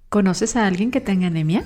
¿Conoces a alguien que tenga anemia?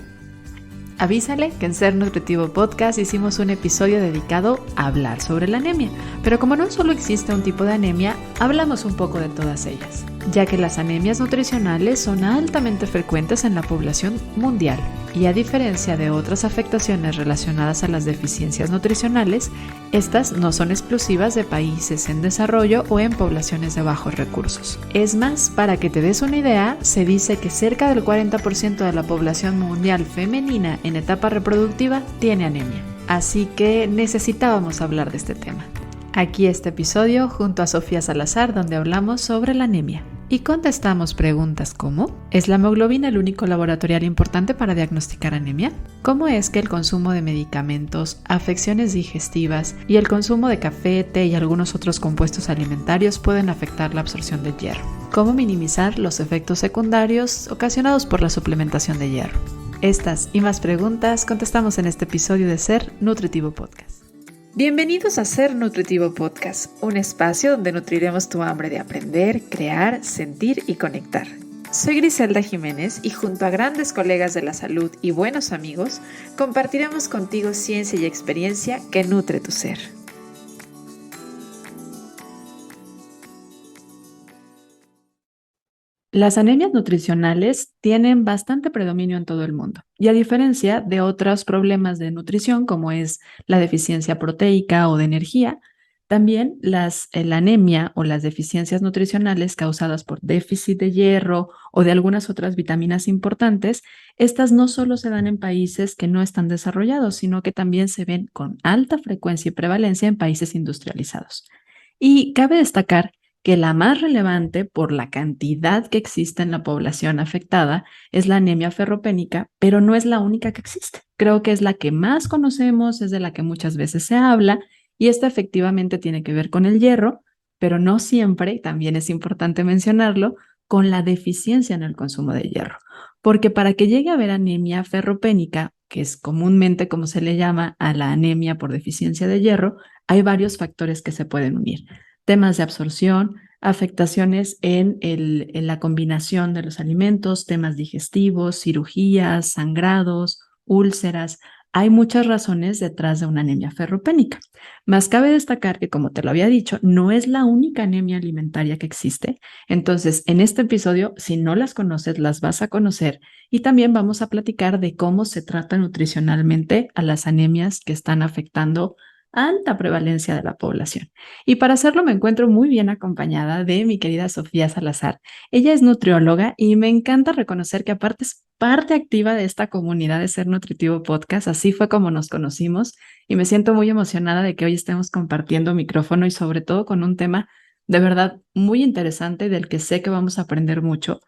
Avísale que en Ser Nutritivo Podcast hicimos un episodio dedicado a hablar sobre la anemia, pero como no solo existe un tipo de anemia, hablamos un poco de todas ellas, ya que las anemias nutricionales son altamente frecuentes en la población mundial y a diferencia de otras afectaciones relacionadas a las deficiencias nutricionales, estas no son exclusivas de países en desarrollo o en poblaciones de bajos recursos. Es más, para que te des una idea, se dice que cerca del 40% de la población mundial femenina en etapa reproductiva tiene anemia. Así que necesitábamos hablar de este tema. Aquí este episodio junto a Sofía Salazar, donde hablamos sobre la anemia. Y contestamos preguntas como: ¿es la hemoglobina el único laboratorial importante para diagnosticar anemia? ¿Cómo es que el consumo de medicamentos, afecciones digestivas y el consumo de café, té y algunos otros compuestos alimentarios pueden afectar la absorción de hierro? ¿Cómo minimizar los efectos secundarios ocasionados por la suplementación de hierro? Estas y más preguntas contestamos en este episodio de Ser Nutritivo Podcast. Bienvenidos a Ser Nutritivo Podcast, un espacio donde nutriremos tu hambre de aprender, crear, sentir y conectar. Soy Griselda Jiménez y junto a grandes colegas de la salud y buenos amigos, compartiremos contigo ciencia y experiencia que nutre tu ser. Las anemias nutricionales tienen bastante predominio en todo el mundo y a diferencia de otros problemas de nutrición como es la deficiencia proteica o de energía, también la anemia o las deficiencias nutricionales causadas por déficit de hierro o de algunas otras vitaminas importantes, estas no solo se dan en países que no están desarrollados, sino que también se ven con alta frecuencia y prevalencia en países industrializados. Y cabe destacar que la más relevante por la cantidad que existe en la población afectada es la anemia ferropénica, pero no es la única que existe. Creo que es la que más conocemos, es de la que muchas veces se habla y esta efectivamente tiene que ver con el hierro, pero no siempre, también es importante mencionarlo, con la deficiencia en el consumo de hierro. Porque para que llegue a haber anemia ferropénica, que es comúnmente como se le llama a la anemia por deficiencia de hierro, hay varios factores que se pueden unir. Temas de absorción, afectaciones en la combinación de los alimentos, temas digestivos, cirugías, sangrados, úlceras. Hay muchas razones detrás de una anemia ferropénica. Más cabe destacar que, como te lo había dicho, no es la única anemia alimentaria que existe. Entonces, en este episodio, si no las conoces, las vas a conocer y también vamos a platicar de cómo se trata nutricionalmente a las anemias que están afectando alta prevalencia de la población. Y para hacerlo me encuentro muy bien acompañada de mi querida Sofía Salazar. Ella es nutrióloga y me encanta reconocer que aparte es parte activa de esta comunidad de Ser Nutritivo Podcast. Así fue como nos conocimos y me siento muy emocionada de que hoy estemos compartiendo micrófono y sobre todo con un tema de verdad muy interesante del que sé que vamos a aprender mucho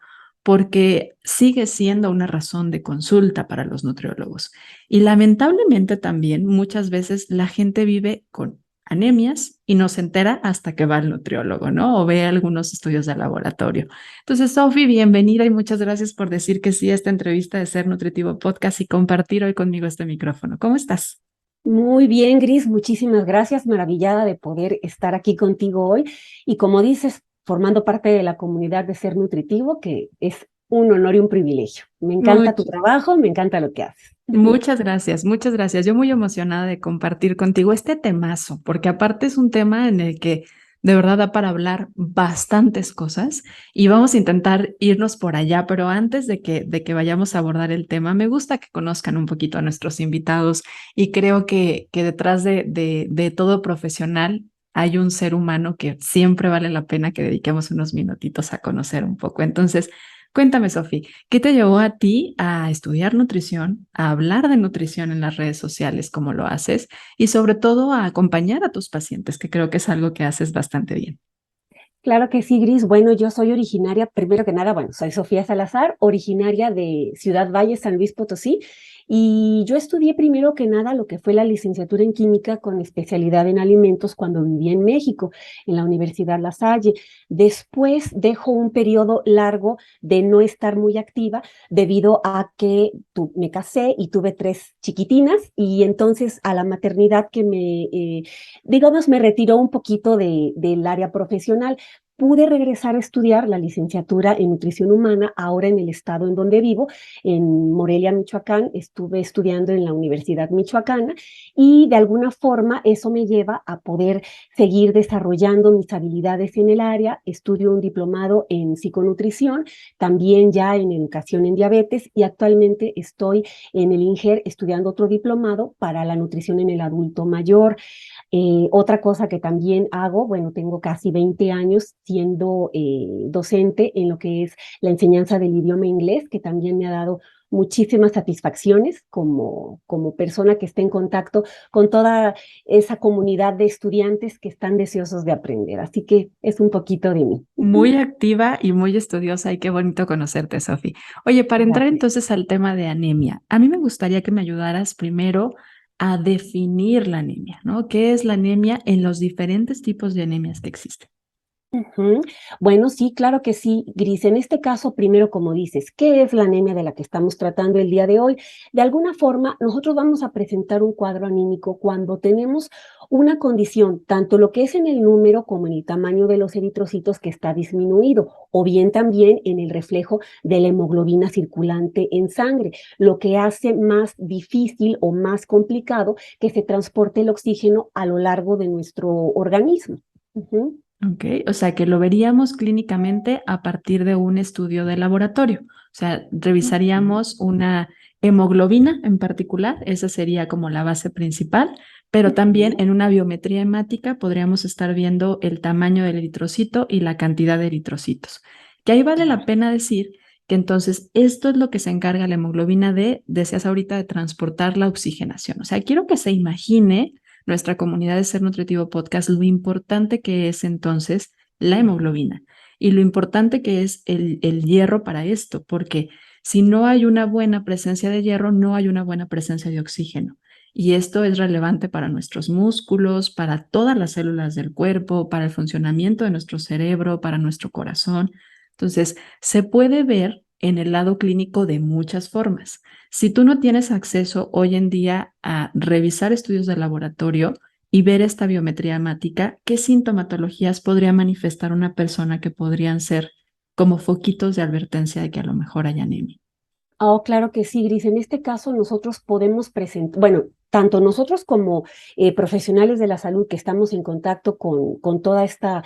porque sigue siendo una razón de consulta para los nutriólogos. Y lamentablemente también muchas veces la gente vive con anemias y no se entera hasta que va al nutriólogo, ¿no? O ve algunos estudios de laboratorio. Entonces, Sofi, bienvenida y muchas gracias por decir que sí a esta entrevista de Ser Nutritivo Podcast y compartir hoy conmigo este micrófono. ¿Cómo estás? Muy bien, Gris, muchísimas gracias, maravillada de poder estar aquí contigo hoy y como dices, formando parte de la comunidad de Ser Nutritivo, que es un honor y un privilegio. Me encanta tu Much- trabajo, me encanta lo que haces. Muchas gracias, muchas gracias. Yo muy emocionada de compartir contigo este temazo, porque aparte es un tema en el que de verdad da para hablar bastantes cosas y vamos a intentar irnos por allá, pero antes de que vayamos a abordar el tema, me gusta que conozcan un poquito a nuestros invitados y creo que detrás de todo profesional hay un ser humano que siempre vale la pena que dediquemos unos minutitos a conocer un poco. Entonces, cuéntame, Sofi. ¿Qué te llevó a ti a estudiar nutrición, a hablar de nutrición en las redes sociales como lo haces y sobre todo a acompañar a tus pacientes, que creo que es algo que haces bastante bien? Claro que sí, Gris. Bueno, yo soy originaria, primero que nada, bueno, soy Sofía Salazar, originaria de Ciudad Valle, San Luis Potosí, y yo estudié primero que nada lo que fue la licenciatura en química con especialidad en alimentos cuando viví en México, en la Universidad La Salle. Después dejo un periodo largo de no estar muy activa debido a que me casé y tuve 3 chiquitinas y entonces a la maternidad que digamos, me retiró un poquito del área profesional, pude regresar a estudiar la licenciatura en nutrición humana, ahora en el estado en donde vivo, en Morelia, Michoacán. Estuve estudiando en la Universidad Michoacana y de alguna forma eso me lleva a poder seguir desarrollando mis habilidades en el área. Estudio un diplomado en psiconutrición, también ya en educación en diabetes, y actualmente estoy en el INGER estudiando otro diplomado para la nutrición en el adulto mayor. Otra cosa que también hago, bueno, tengo casi 20 años siendo docente en lo que es la enseñanza del idioma inglés, que también me ha dado muchísimas satisfacciones como persona que está en contacto con toda esa comunidad de estudiantes que están deseosos de aprender. Así que es un poquito de mí. Muy activa y muy estudiosa y qué bonito conocerte, Sofi. Oye, para entrar Gracias. entonces al tema de anemia, a mí me gustaría que me ayudaras primero a definir la anemia, ¿no? ¿Qué es la anemia en los diferentes tipos de anemias que existen? Ujú. Bueno, sí, claro que sí, Gris. En este caso, primero, como dices, ¿qué es la anemia de la que estamos tratando el día de hoy? De alguna forma, nosotros vamos a presentar un cuadro anímico cuando tenemos una condición, tanto lo que es en el número como en el tamaño de los eritrocitos que está disminuido, o bien también en el reflejo de la hemoglobina circulante en sangre, lo que hace más difícil o más complicado que se transporte el oxígeno a lo largo de nuestro organismo. Ujú. Ok, o sea que lo veríamos clínicamente a partir de un estudio de laboratorio. O sea, revisaríamos una hemoglobina en particular, esa sería como la base principal, pero también Ujú. en una biometría hemática podríamos estar viendo el tamaño del eritrocito y la cantidad de eritrocitos. Que ahí vale la pena decir que entonces esto es lo que se encarga la hemoglobina de, decías ahorita, de transportar la oxigenación. O sea, quiero que se imagine nuestra comunidad de Ser Nutritivo Podcast, lo importante que es entonces la hemoglobina y lo importante que es el hierro para esto, porque si no hay una buena presencia de hierro, no hay una buena presencia de oxígeno. Y esto es relevante para nuestros músculos, para todas las células del cuerpo, para el funcionamiento de nuestro cerebro, para nuestro corazón. Entonces, se puede ver en el lado clínico de muchas formas. Si tú no tienes acceso hoy en día a revisar estudios de laboratorio y ver esta biometría hemática, ¿qué sintomatologías podría manifestar una persona que podrían ser como foquitos de advertencia de que a lo mejor hay anemia? Oh, claro que sí, Gris. En este caso nosotros podemos presentar, bueno, tanto nosotros como profesionales de la salud que estamos en contacto con toda esta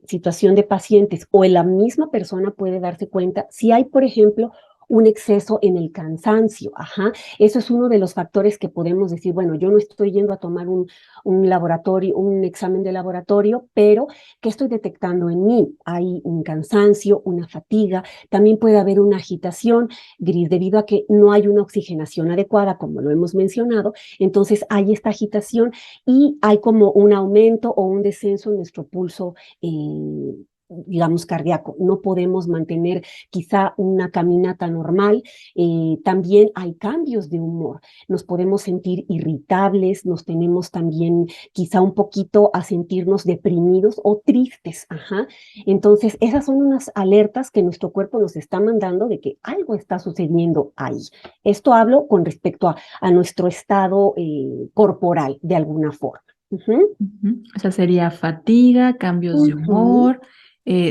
situación de pacientes, o la misma persona puede darse cuenta si hay, por ejemplo, un exceso en el cansancio. Ajá. Eso es uno de los factores que podemos decir, bueno, yo no estoy yendo a tomar un laboratorio, un examen de laboratorio, pero ¿qué estoy detectando en mí? Hay un cansancio, una fatiga, también puede haber una agitación, Gris, debido a que no hay una oxigenación adecuada, como lo hemos mencionado. Entonces hay esta agitación y hay como un aumento o un descenso en nuestro pulso, digamos, cardíaco. No podemos mantener quizá una caminata normal. También hay cambios de humor. Nos podemos sentir irritables, nos tenemos también quizá un poquito a sentirnos deprimidos o tristes. Ajá. Entonces, esas son unas alertas que nuestro cuerpo nos está mandando de que algo está sucediendo ahí. Esto hablo con respecto a nuestro estado corporal, de alguna forma. Ujú. Ujú. O sea, sería fatiga, cambios de Ujú. humor,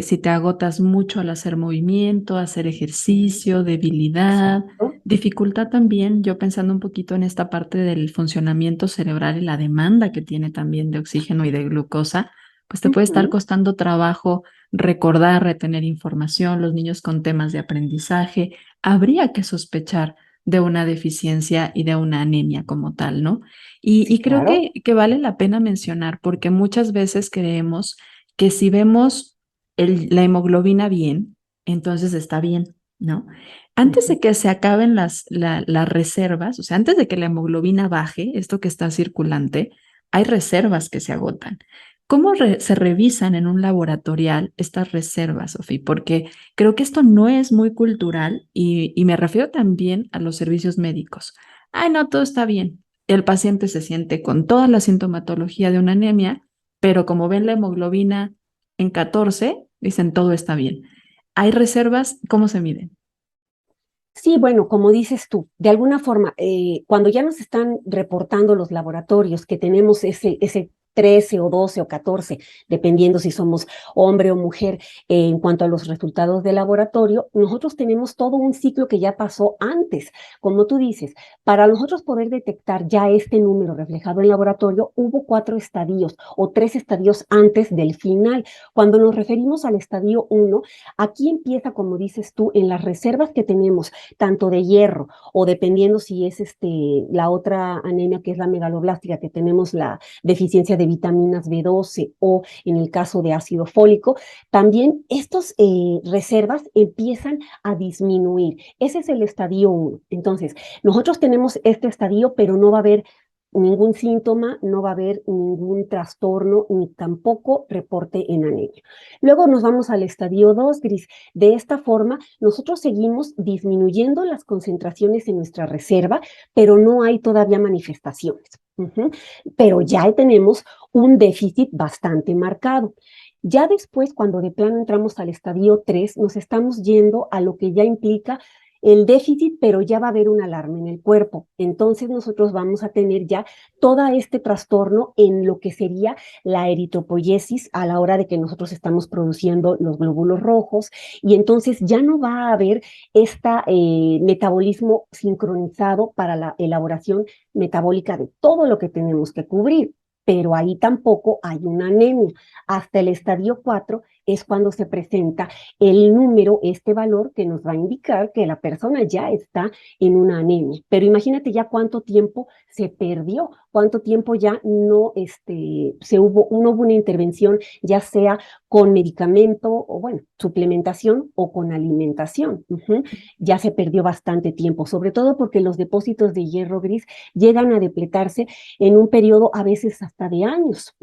si te agotas mucho al hacer movimiento, hacer ejercicio, debilidad, Exacto. dificultad también, yo pensando un poquito en esta parte del funcionamiento cerebral y la demanda que tiene también de oxígeno y de glucosa, pues te puede estar Ujú. costando trabajo recordar, retener información, los niños con temas de aprendizaje, habría que sospechar de una deficiencia y de una anemia como tal, ¿no? Y Sí, creo claro. que vale la pena mencionar porque muchas veces creemos que si vemos la hemoglobina bien, entonces está bien, ¿no? Antes de Ujú. que se acaben las reservas, o sea, antes de que la hemoglobina baje, esto que está circulante, hay reservas que se agotan. ¿Cómo se revisan en un laboratorial estas reservas, Sofía? Porque creo que esto no es muy cultural y me refiero también a los servicios médicos. Ay, no, todo está bien. El paciente se siente con toda la sintomatología de una anemia, pero como ven la hemoglobina en 14, dicen todo está bien. ¿Hay reservas? ¿Cómo se miden? Sí, bueno, como dices tú, de alguna forma, cuando ya nos están reportando los laboratorios que tenemos ese 13 o 12 o 14, dependiendo si somos hombre o mujer, en cuanto a los resultados de laboratorio, nosotros tenemos todo un ciclo que ya pasó antes. Como tú dices, para nosotros poder detectar ya este número reflejado en laboratorio, hubo 4 estadios o 3 estadios antes del final. Cuando nos referimos al estadio 1, aquí empieza, como dices tú, en las reservas que tenemos, tanto de hierro o dependiendo si es la otra anemia que es la megaloblástica, que tenemos la deficiencia de vitaminas B12 o en el caso de ácido fólico, también estas reservas empiezan a disminuir. Ese es el estadio 1. Entonces, nosotros tenemos este estadio, pero no va a haber ningún síntoma, no va a haber ningún trastorno, ni tampoco reporte en anemia. Luego nos vamos al estadio 2, Gris. De esta forma, nosotros seguimos disminuyendo las concentraciones en nuestra reserva, pero no hay todavía manifestaciones. Pero ya tenemos un déficit bastante marcado. Ya después, cuando de plano entramos al estadio 3, nos estamos yendo a lo que ya implica el déficit, pero ya va a haber una alarma en el cuerpo. Entonces nosotros vamos a tener ya todo este trastorno en lo que sería la eritropoyesis a la hora de que nosotros estamos produciendo los glóbulos rojos y entonces ya no va a haber este metabolismo sincronizado para la elaboración metabólica de todo lo que tenemos que cubrir. Pero ahí tampoco hay una anemia. Hasta el estadio 4 es cuando se presenta el número, este valor que nos va a indicar que la persona ya está en una anemia. Pero imagínate ya cuánto tiempo se perdió, cuánto tiempo ya no, no hubo una intervención, ya sea con medicamento o, bueno, suplementación o con alimentación. Ya se perdió bastante tiempo, sobre todo porque los depósitos de hierro gris llegan a depletarse en un periodo a veces hasta de años.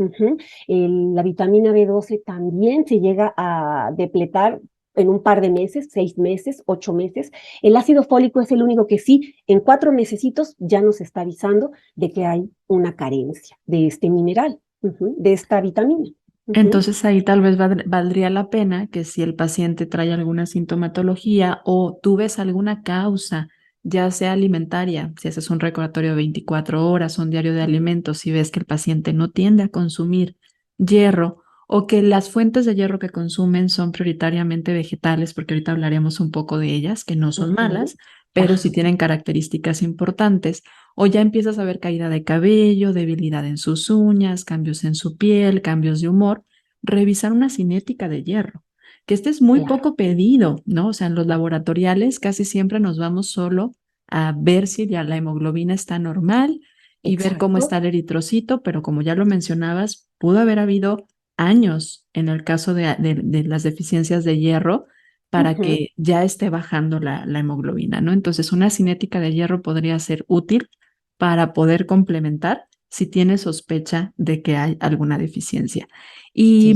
La vitamina B12 también se llega a depletar en un par de meses, 6 meses, 8 meses. El ácido fólico es el único que sí, en 4 mesecitos ya nos está avisando de que hay una carencia de este mineral, de esta vitamina. Entonces ahí tal vez valdría la pena que si el paciente trae alguna sintomatología o tú ves alguna causa, ya sea alimentaria, si haces un recordatorio de 24 horas, un diario de alimentos, si ves que el paciente no tiende a consumir hierro o que las fuentes de hierro que consumen son prioritariamente vegetales, porque ahorita hablaremos un poco de ellas, que no son malas, pero sí tienen características importantes o ya empiezas a ver caída de cabello, debilidad en sus uñas, cambios en su piel, cambios de humor, revisar una cinética de hierro, que este es muy Claro, poco pedido, ¿no? O sea, en los laboratoriales casi siempre nos vamos solo a ver si ya la hemoglobina está normal y ver cómo está exacto. el eritrocito, pero como ya lo mencionabas, pudo haber habido años en el caso de las deficiencias de hierro para que ya esté bajando la hemoglobina, ¿no? Entonces, una cinética de hierro podría ser útil para poder complementar si tiene sospecha de que hay alguna deficiencia. Y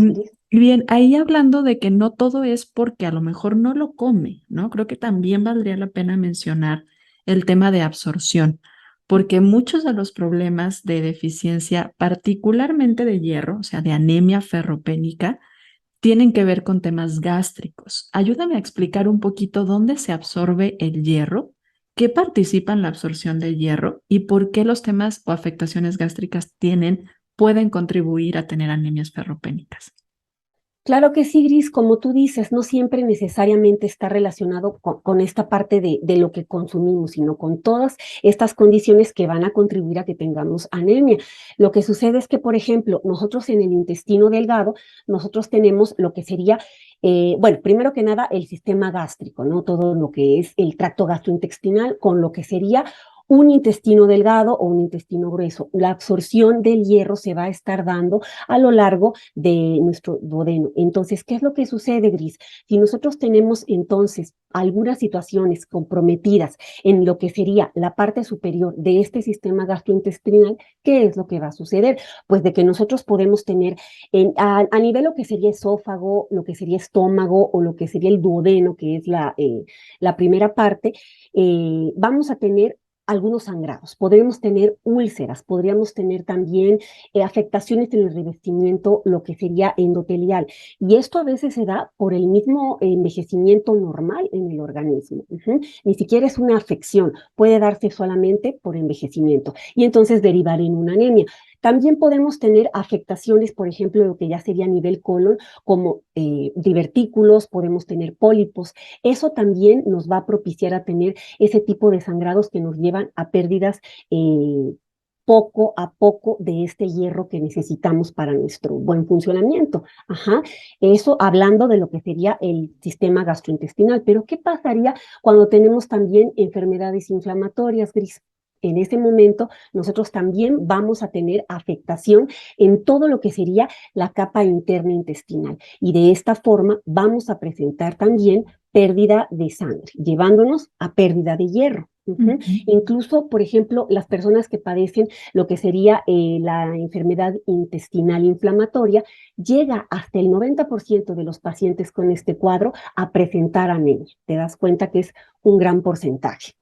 Sí, bien, ahí hablando de que no todo es porque a lo mejor no lo come, ¿no? Creo que también valdría la pena mencionar el tema de absorción, porque muchos de los problemas de deficiencia, particularmente de hierro, o sea, de anemia ferropénica, tienen que ver con temas gástricos. Ayúdame a explicar un poquito dónde se absorbe el hierro, qué participa en la absorción del hierro y por qué los temas o afectaciones gástricas pueden contribuir a tener anemias ferropénicas. claro que sí, Gris, como tú dices, no siempre necesariamente está relacionado con esta parte de lo que consumimos, sino con todas estas condiciones que van a contribuir a que tengamos anemia. Lo que sucede es que, por ejemplo, nosotros en el intestino delgado, nosotros tenemos lo que sería, bueno, primero que nada, el sistema gástrico, ¿no? Todo lo que es el tracto gastrointestinal con lo que sería un intestino delgado o un intestino grueso. La absorción del hierro se va a estar dando a lo largo de nuestro duodeno. Entonces, ¿qué es lo que sucede, Gris? Si nosotros tenemos entonces algunas situaciones comprometidas en lo que sería la parte superior de este sistema gastrointestinal, ¿qué es lo que va a suceder? Pues de que nosotros podemos tener a nivel lo que sería esófago, lo que sería estómago o lo que sería el duodeno, que es la primera parte, vamos a tener algunos sangrados, podríamos tener úlceras, podríamos tener también afectaciones en el revestimiento, lo que sería endotelial. Y esto a veces se da por el mismo envejecimiento normal en el organismo. Ni siquiera es una afección, puede darse solamente por envejecimiento y entonces derivar en una anemia. También podemos tener afectaciones, por ejemplo, lo que ya sería a nivel colon, como divertículos, podemos tener pólipos. Eso también nos va a propiciar a tener ese tipo de sangrados que nos llevan a pérdidas poco a poco de este hierro que necesitamos para nuestro buen funcionamiento. Ajá. Eso hablando de lo que sería el sistema gastrointestinal. Pero ¿qué pasaría cuando tenemos también enfermedades inflamatorias, Gris? En ese momento nosotros también vamos a tener afectación en todo lo que sería la capa interna intestinal, y de esta forma vamos a presentar también pérdida de sangre, llevándonos a pérdida de hierro. Incluso, por ejemplo, las personas que padecen lo que sería la enfermedad intestinal inflamatoria, llega hasta el 90% de los pacientes con este cuadro a presentar anemia. Te das cuenta que es un gran porcentaje.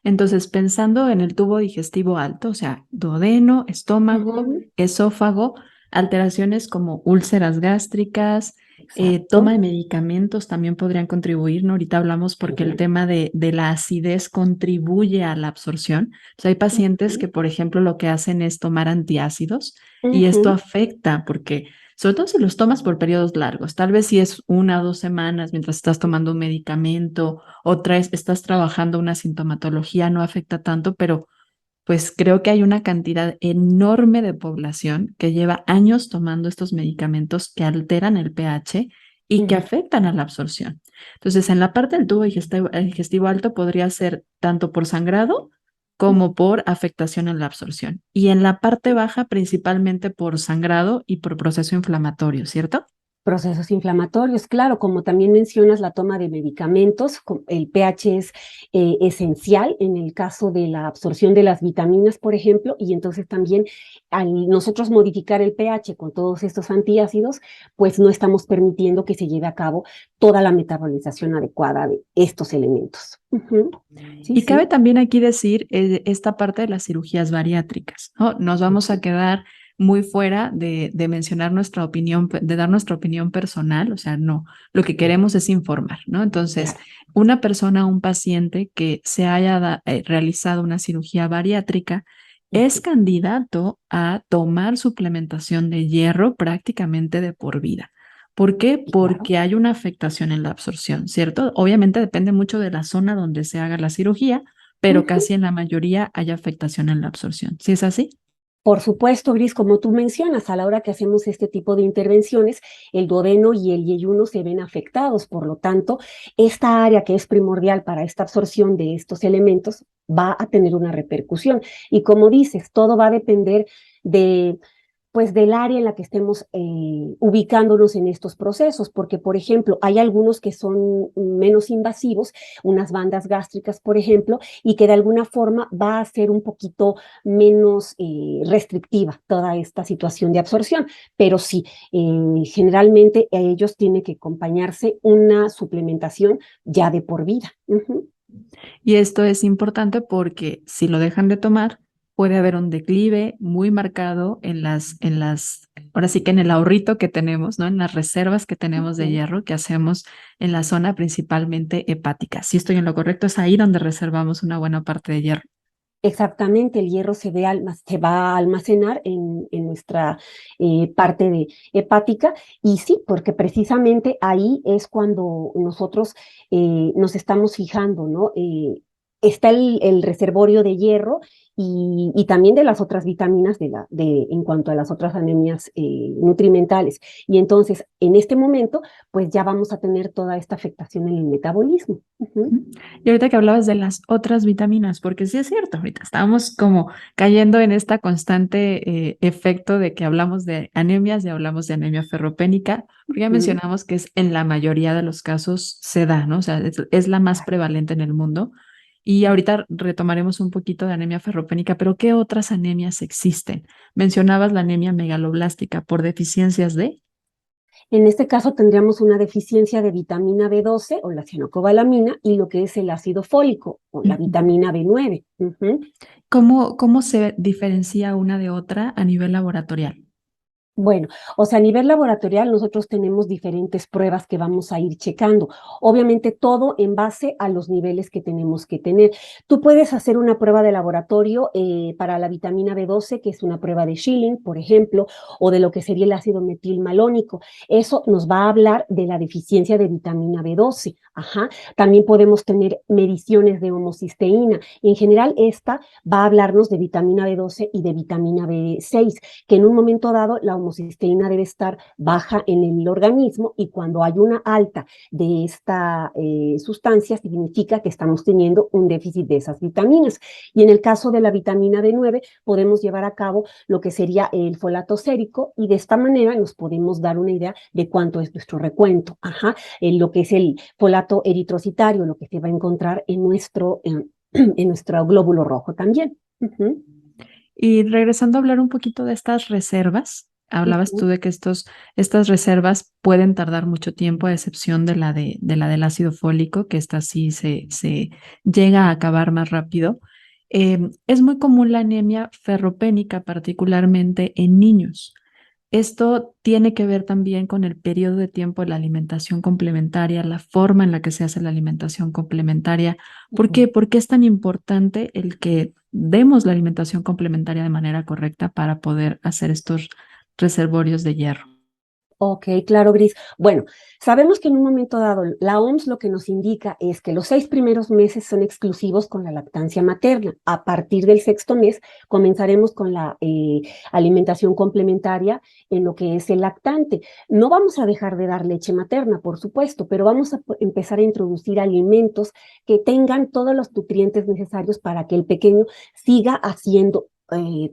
Entonces, pensando en el tubo digestivo alto, o sea, duodeno, estómago, esófago, alteraciones como úlceras gástricas, toma de medicamentos también podrían contribuir, ¿no? Ahorita hablamos porque el tema de la acidez contribuye a la absorción. O sea, hay pacientes que, por ejemplo, lo que hacen es tomar antiácidos y esto afecta porque, sobre todo si los tomas por periodos largos, tal vez si es 1 o 2 semanas mientras estás tomando un medicamento o estás trabajando una sintomatología, no afecta tanto, pero pues creo que hay una cantidad enorme de población que lleva años tomando estos medicamentos que alteran el pH y que afectan a la absorción. Entonces, en la parte del tubo digestivo alto podría ser tanto por sangrado como por afectación en la absorción. Y en la parte baja, principalmente por sangrado y por proceso inflamatorio, ¿cierto? Procesos inflamatorios, claro, como también mencionas la toma de medicamentos, el pH es esencial en el caso de la absorción de las vitaminas, por ejemplo, y entonces también al nosotros modificar el pH con todos estos antiácidos, pues no estamos permitiendo que se lleve a cabo toda la metabolización adecuada de estos elementos. Y cabe también aquí decir esta parte de las cirugías bariátricas, ¿no? Nos vamos a quedar muy fuera de mencionar nuestra opinión, de dar nuestra opinión personal, o sea, no, lo que queremos es informar, ¿no? Entonces, una persona, un paciente que se haya realizado una cirugía bariátrica es candidato a tomar suplementación de hierro prácticamente de por vida. ¿Por qué? Porque hay una afectación en la absorción, ¿cierto? Obviamente depende mucho de la zona donde se haga la cirugía, pero casi en la mayoría hay afectación en la absorción. ¿Sí es así? Por supuesto, Gris, como tú mencionas, a la hora que hacemos este tipo de intervenciones, el duodeno y el yeyuno se ven afectados. Por lo tanto, esta área que es primordial para esta absorción de estos elementos va a tener una repercusión. Y como dices, todo va a depender de pues del área en la que estemos ubicándonos en estos procesos, porque, por ejemplo, hay algunos que son menos invasivos, unas bandas gástricas, por ejemplo, y que de alguna forma va a ser un poquito menos restrictiva toda esta situación de absorción, pero sí, generalmente a ellos tiene que acompañarse una suplementación ya de por vida. Y esto es importante porque si lo dejan de tomar, puede haber un declive muy marcado ahora sí que en el ahorrito que tenemos, ¿no? En las reservas que tenemos de hierro que hacemos en la zona principalmente hepática. Si estoy en lo correcto, es ahí donde reservamos una buena parte de hierro. Exactamente, el hierro se va a almacenar en nuestra parte hepática, y sí, porque precisamente ahí es cuando nosotros nos estamos fijando, ¿no? Está el reservorio de hierro y también de las otras vitaminas en cuanto a las otras anemias nutrimentales. Y entonces, en este momento, pues ya vamos a tener toda esta afectación en el metabolismo. Y ahorita que hablabas de las otras vitaminas, porque sí es cierto, ahorita estamos como cayendo en esta constante efecto de que hablamos de anemias y hablamos de anemia ferropénica, porque ya mencionamos que es en la mayoría de los casos se da, ¿no? O sea, es la más prevalente en el mundo. Y ahorita retomaremos un poquito de anemia ferropénica, pero ¿qué otras anemias existen? Mencionabas la anemia megaloblástica por deficiencias de... En este caso tendríamos una deficiencia de vitamina B12 o la cianocobalamina y lo que es el ácido fólico o la vitamina B9. ¿Cómo se diferencia una de otra a nivel laboratorial? Bueno, o sea, a nivel laboratorial nosotros tenemos diferentes pruebas que vamos a ir checando. Obviamente todo en base a los niveles que tenemos que tener. Tú puedes hacer una prueba de laboratorio para la vitamina B12, que es una prueba de Schilling, por ejemplo, o de lo que sería el ácido metilmalónico. Eso nos va a hablar de la deficiencia de vitamina B12. Ajá. También podemos tener mediciones de homocisteína. En general, esta va a hablarnos de vitamina B12 y de vitamina B6, que en un momento dado la homocisteína debe estar baja en el organismo, y cuando hay una alta de esta sustancia significa que estamos teniendo un déficit de esas vitaminas. Y en el caso de la vitamina B9 podemos llevar a cabo lo que sería el folato sérico, y de esta manera nos podemos dar una idea de cuánto es nuestro recuento. Ajá, lo que es el folato eritrocitario, lo que se va a encontrar en nuestro glóbulo rojo también. Y regresando a hablar un poquito de estas reservas, hablabas tú de que estas reservas pueden tardar mucho tiempo, a excepción de la del ácido fólico, que esta sí se llega a acabar más rápido. Es muy común la anemia ferropénica, particularmente en niños. Esto tiene que ver también con el periodo de tiempo de la alimentación complementaria, la forma en la que se hace la alimentación complementaria. ¿Por qué? ¿Por qué es tan importante el que demos la alimentación complementaria de manera correcta para poder hacer estos reservorios de hierro? Ok, claro, Gris. Bueno, sabemos que en un momento dado la OMS lo que nos indica es que los 6 primeros meses son exclusivos con la lactancia materna. A partir del sexto mes comenzaremos con la alimentación complementaria en lo que es el lactante. No vamos a dejar de dar leche materna, por supuesto, pero vamos a empezar a introducir alimentos que tengan todos los nutrientes necesarios para que el pequeño siga haciendo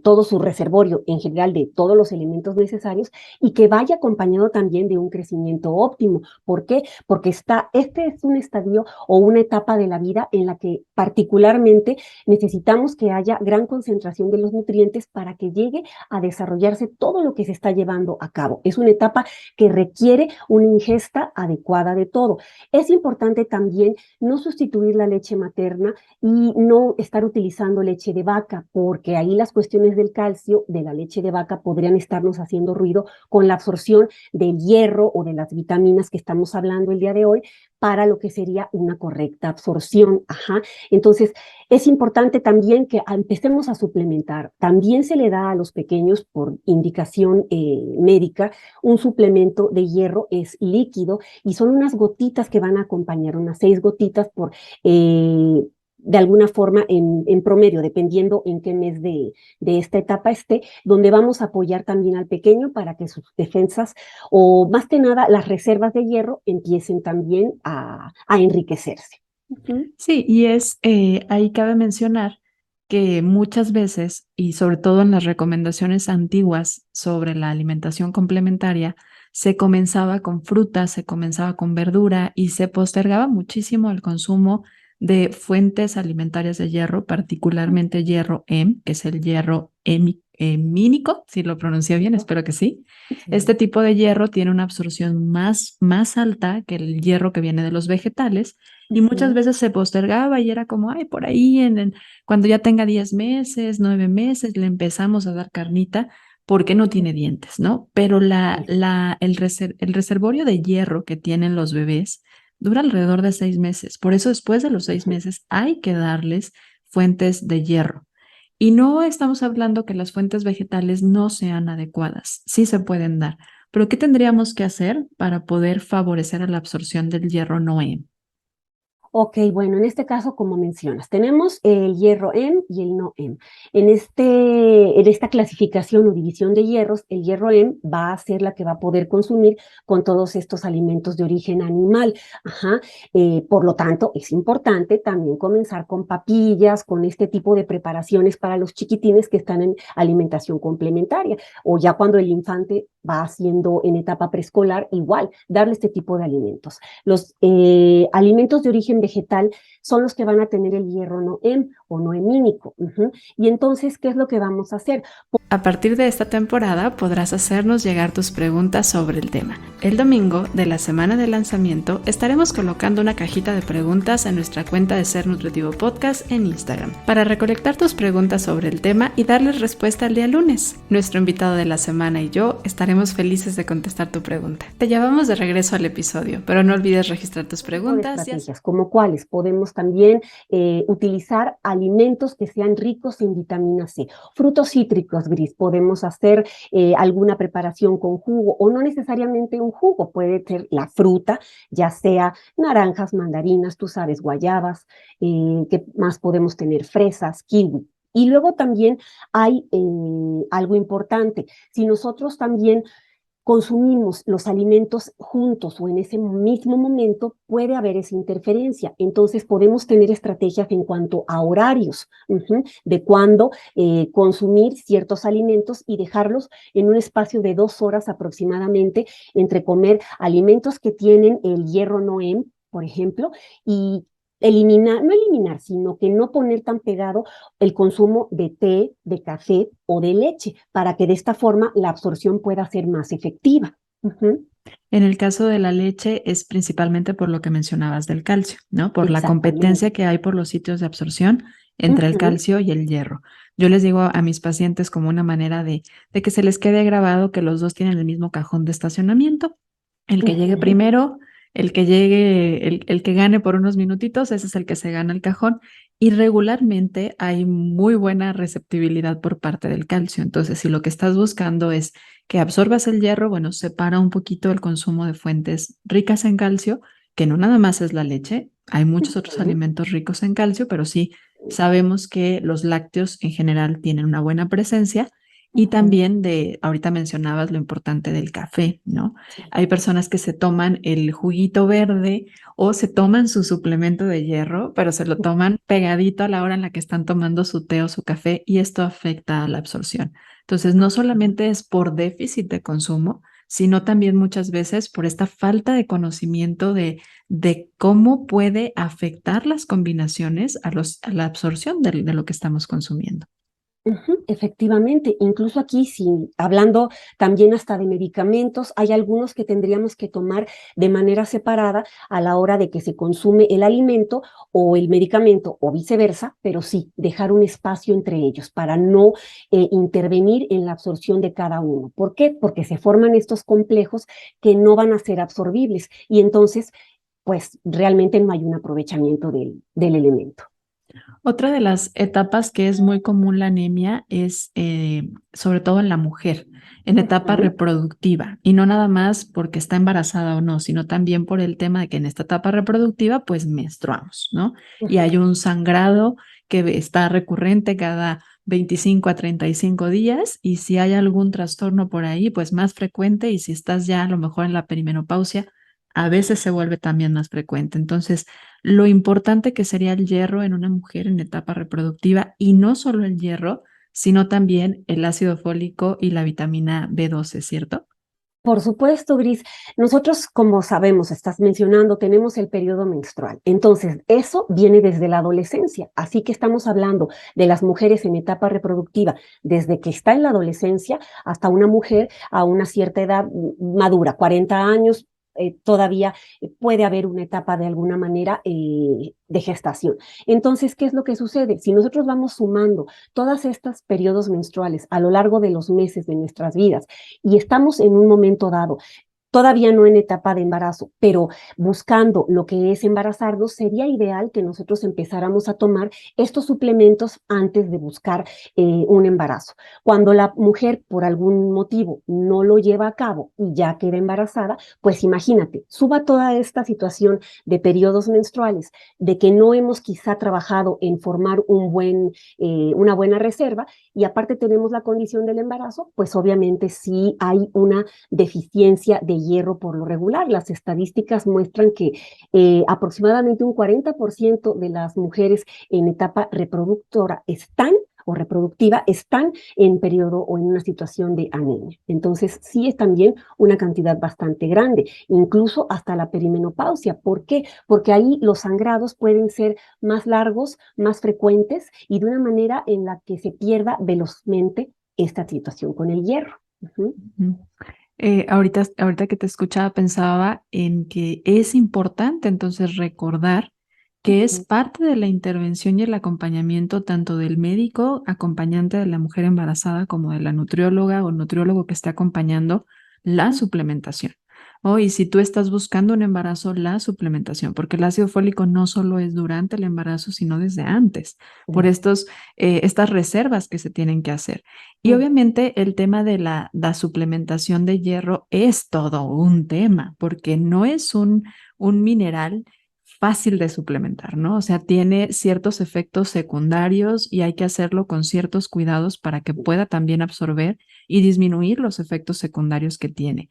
todo su reservorio en general de todos los elementos necesarios, y que vaya acompañado también de un crecimiento óptimo. ¿Por qué? Porque este es un estadio o una etapa de la vida en la que particularmente necesitamos que haya gran concentración de los nutrientes para que llegue a desarrollarse todo lo que se está llevando a cabo. Es una etapa que requiere una ingesta adecuada de todo. Es importante también no sustituir la leche materna y no estar utilizando leche de vaca, porque ahí las cuestiones del calcio de la leche de vaca podrían estarnos haciendo ruido con la absorción del hierro o de las vitaminas que estamos hablando el día de hoy, para lo que sería una correcta absorción. Ajá. Entonces, es importante también que empecemos a suplementar. También se le da a los pequeños, por indicación médica, un suplemento de hierro, es líquido, y son unas gotitas que van a acompañar, unas 6 gotitas de alguna forma en promedio, dependiendo en qué mes de esta etapa esté, donde vamos a apoyar también al pequeño para que sus defensas, o más que nada las reservas de hierro, empiecen también a enriquecerse. Sí, y ahí cabe mencionar que muchas veces, y sobre todo en las recomendaciones antiguas sobre la alimentación complementaria, se comenzaba con frutas, se comenzaba con verdura y se postergaba muchísimo el consumo de fuentes alimentarias de hierro, particularmente hierro Hem, que es el hierro hemínico, si lo pronuncio bien, espero que sí. Este Sí. tipo de hierro tiene una absorción más alta que el hierro que viene de los vegetales, y muchas Ujú. veces se postergaba y era como, ay, por ahí cuando ya tenga 10 meses, 9 meses, le empezamos a dar carnita porque no tiene dientes, ¿no? Pero el reservorio de hierro que tienen los bebés dura alrededor de 6 meses. Por eso después de los 6 meses hay que darles fuentes de hierro. Y no estamos hablando que las fuentes vegetales no sean adecuadas, sí se pueden dar. Pero ¿qué tendríamos que hacer para poder favorecer a la absorción del hierro Noem? Ok, bueno, en este caso, como mencionas, tenemos el hierro M y el no M. En esta clasificación o división de hierros, el hierro M va a ser la que va a poder consumir con todos estos alimentos de origen animal. Ajá. Por lo tanto, es importante también comenzar con papillas, con este tipo de preparaciones para los chiquitines que están en alimentación complementaria, o ya cuando el infante va haciendo en etapa preescolar, igual, darle este tipo de alimentos. Los alimentos de origen vegetal son los que van a tener el hierro noem o noemínico. Y entonces, ¿qué es lo que vamos a hacer? A partir de esta temporada podrás hacernos llegar tus preguntas sobre el tema. El domingo de la semana de lanzamiento estaremos colocando una cajita de preguntas en nuestra cuenta de Ser Nutritivo Podcast en Instagram para recolectar tus preguntas sobre el tema y darles respuesta el día lunes. Nuestro invitado de la semana y yo estaremos felices de contestar tu pregunta. Te llevamos de regreso al episodio, pero no olvides registrar tus preguntas. Estrategias, como cuáles podemos también utilizar alimentos que sean ricos en vitamina C, frutos cítricos, Gris, podemos hacer alguna preparación con jugo o no necesariamente un jugo, puede ser la fruta, ya sea naranjas, mandarinas, tú sabes, guayabas, ¿qué más podemos tener? Fresas, kiwi. Y luego también hay algo importante, si nosotros también consumimos los alimentos juntos o en ese mismo momento, puede haber esa interferencia. Entonces podemos tener estrategias en cuanto a horarios de cuándo consumir ciertos alimentos y dejarlos en un espacio de 2 horas aproximadamente entre comer alimentos que tienen el hierro noem, por ejemplo, y no eliminar, sino que no poner tan pegado el consumo de té, de café o de leche, para que de esta forma la absorción pueda ser más efectiva. En el caso de la leche es principalmente por lo que mencionabas del calcio, ¿no? Por la competencia que hay por los sitios de absorción entre el calcio y el hierro. Yo les digo a mis pacientes como una manera de que se les quede grabado que los dos tienen el mismo cajón de estacionamiento. El que llegue primero, el que gane por unos minutitos, ese es el que se gana el cajón. Y regularmente hay muy buena receptibilidad por parte del calcio. Entonces, si lo que estás buscando es que absorbas el hierro, bueno, separa un poquito el consumo de fuentes ricas en calcio, que no nada más es la leche, hay muchos otros alimentos ricos en calcio, pero sí sabemos que los lácteos en general tienen una buena presencia. Y también ahorita mencionabas lo importante del café, ¿no? Sí. Hay personas que se toman el juguito verde o se toman su suplemento de hierro, pero se lo toman pegadito a la hora en la que están tomando su té o su café y esto afecta a la absorción. Entonces, no solamente es por déficit de consumo, sino también muchas veces por esta falta de conocimiento de cómo puede afectar las combinaciones a la absorción de lo que estamos consumiendo. Efectivamente, incluso aquí, hablando también hasta de medicamentos, hay algunos que tendríamos que tomar de manera separada a la hora de que se consume el alimento o el medicamento o viceversa, pero sí dejar un espacio entre ellos para no intervenir en la absorción de cada uno. ¿Por qué? Porque se forman estos complejos que no van a ser absorbibles y entonces, pues realmente no hay un aprovechamiento del elemento. Otra de las etapas que es muy común la anemia es sobre todo en la mujer, en etapa reproductiva, y no nada más porque está embarazada o no, sino también por el tema de que en esta etapa reproductiva pues menstruamos, ¿no? Y hay un sangrado que está recurrente cada 25 a 35 días y si hay algún trastorno por ahí, pues más frecuente y si estás ya a lo mejor en la perimenopausia, a veces se vuelve también más frecuente. Entonces, lo importante que sería el hierro en una mujer en etapa reproductiva y no solo el hierro, sino también el ácido fólico y la vitamina B12, ¿cierto? Por supuesto, Gris. Nosotros, como sabemos, estás mencionando, tenemos el periodo menstrual. Entonces, eso viene desde la adolescencia. Así que estamos hablando de las mujeres en etapa reproductiva, desde que está en la adolescencia hasta una mujer a una cierta edad madura, 40 años, todavía puede haber una etapa de alguna manera de gestación. Entonces, ¿qué es lo que sucede? Si nosotros vamos sumando todos estos periodos menstruales a lo largo de los meses de nuestras vidas y estamos en un momento dado todavía no en etapa de embarazo, pero buscando lo que es embarazarnos, sería ideal que nosotros empezáramos a tomar estos suplementos antes de buscar un embarazo. Cuando la mujer por algún motivo no lo lleva a cabo y ya queda embarazada, pues imagínate, suba toda esta situación de periodos menstruales, de que no hemos quizá trabajado en formar una buena reserva y aparte tenemos la condición del embarazo, pues obviamente sí hay una deficiencia de hierro por lo regular. Las estadísticas muestran que aproximadamente un 40% de las mujeres en etapa reproductora están o reproductiva están en periodo o en una situación de anemia. Entonces, sí es también una cantidad bastante grande, incluso hasta la perimenopausia. ¿Por qué? Porque ahí los sangrados pueden ser más largos, más frecuentes y de una manera en la que se pierda velozmente esta situación con el hierro. Ujú, Ujú. Ahorita que te escuchaba pensaba en que es importante entonces recordar que es ujú, parte de la intervención y el acompañamiento tanto del médico acompañante de la mujer embarazada como de la nutrióloga o nutriólogo que esté acompañando la suplementación. Y si tú estás buscando un embarazo, la suplementación, porque el ácido fólico no solo es durante el embarazo, sino desde antes, por estas reservas que se tienen que hacer. Y ujú, obviamente el tema de la suplementación de hierro es todo un tema, porque no es un mineral fácil de suplementar, ¿no? O sea, tiene ciertos efectos secundarios y hay que hacerlo con ciertos cuidados para que pueda también absorber y disminuir los efectos secundarios que tiene.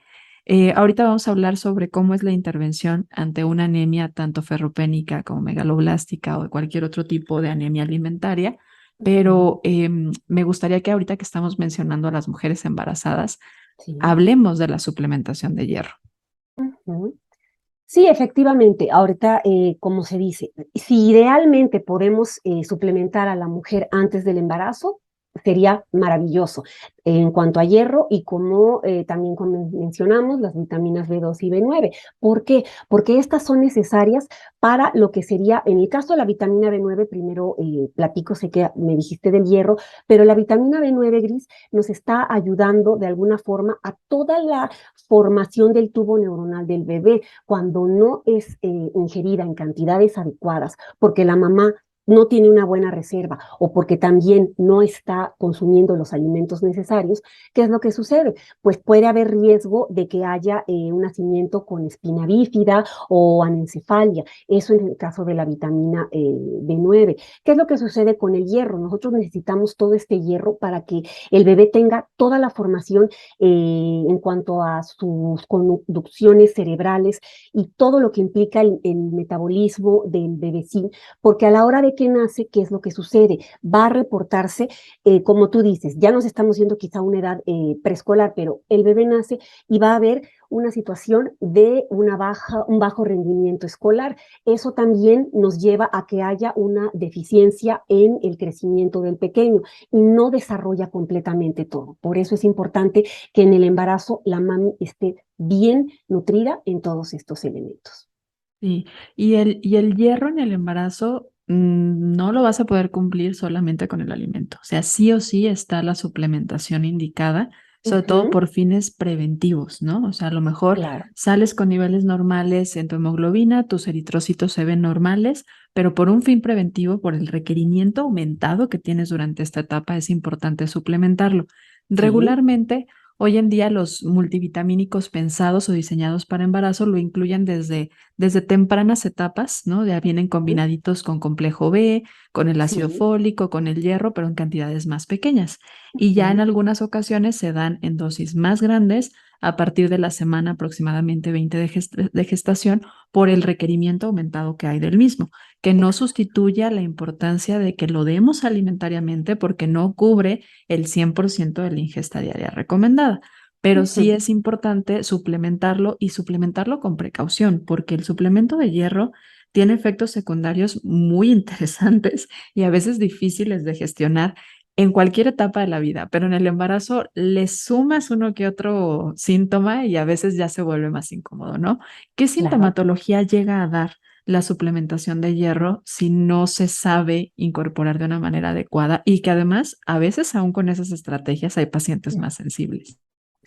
Ahorita vamos a hablar sobre cómo es la intervención ante una anemia tanto ferropénica como megaloblástica o de cualquier otro tipo de anemia alimentaria, ujú, pero me gustaría que ahorita que estamos mencionando a las mujeres embarazadas, sí. hablemos de la suplementación de hierro. Ujú. Sí, efectivamente. Ahorita, como se dice, si idealmente podemos suplementar a la mujer antes del embarazo, sería maravilloso en cuanto a hierro y como también como mencionamos, las vitaminas B2 y B9. ¿Por qué? Porque estas son necesarias para lo que sería, en el caso de la vitamina B9, primero platico, sé que me dijiste del hierro, pero la vitamina B9 gris nos está ayudando de alguna forma a toda la formación del tubo neuronal del bebé cuando no es ingerida en cantidades adecuadas, porque la mamá no tiene una buena reserva o porque también no está consumiendo los alimentos necesarios, ¿qué es lo que sucede? Pues puede haber riesgo de que haya un nacimiento con espina bífida o anencefalia. Eso en el caso de la vitamina B9. ¿Qué es lo que sucede con el hierro? Nosotros necesitamos todo este hierro para que el bebé tenga toda la formación en cuanto a sus conducciones cerebrales y todo lo que implica el metabolismo del bebecín, porque a la hora de que nace, ¿qué es lo que sucede? Va a reportarse, como tú dices, ya nos estamos yendo quizá a una edad preescolar, pero el bebé nace y va a haber una situación de un bajo rendimiento escolar. Eso también nos lleva a que haya una deficiencia en el crecimiento del pequeño y no desarrolla completamente todo. Por eso es importante que en el embarazo la mami esté bien nutrida en todos estos elementos. Sí, y el hierro en el embarazo no lo vas a poder cumplir solamente con el alimento. O sea, sí o sí está la suplementación indicada, sobre todo Ujú, por fines preventivos, ¿no? O sea, a lo mejor claro. sales con niveles normales en tu hemoglobina, tus eritrocitos se ven normales, pero por un fin preventivo, por el requerimiento aumentado que tienes durante esta etapa, es importante suplementarlo. Sí. Regularmente, hoy en día los multivitamínicos pensados o diseñados para embarazo lo incluyen desde tempranas etapas, ¿no? Ya vienen Ujú, combinaditos con complejo B, con el ácido sí. fólico, con el hierro, pero en cantidades más pequeñas. Y ya en Ujú, algunas ocasiones se dan en dosis más grandes a partir de la semana aproximadamente 20 de gestación por el requerimiento aumentado que hay del mismo, que no exacto. sustituye a la importancia de que lo demos alimentariamente porque no cubre el 100% de la ingesta diaria recomendada, pero sí Ujú, es importante suplementarlo y suplementarlo con precaución, porque el suplemento de hierro tiene efectos secundarios muy interesantes y a veces difíciles de gestionar en cualquier etapa de la vida, pero en el embarazo le sumas uno que otro síntoma y a veces ya se vuelve más incómodo, ¿no? ¿Qué claro. sintomatología llega a dar la suplementación de hierro si no se sabe incorporar de una manera adecuada y que además a veces aún con esas estrategias hay pacientes más sensibles?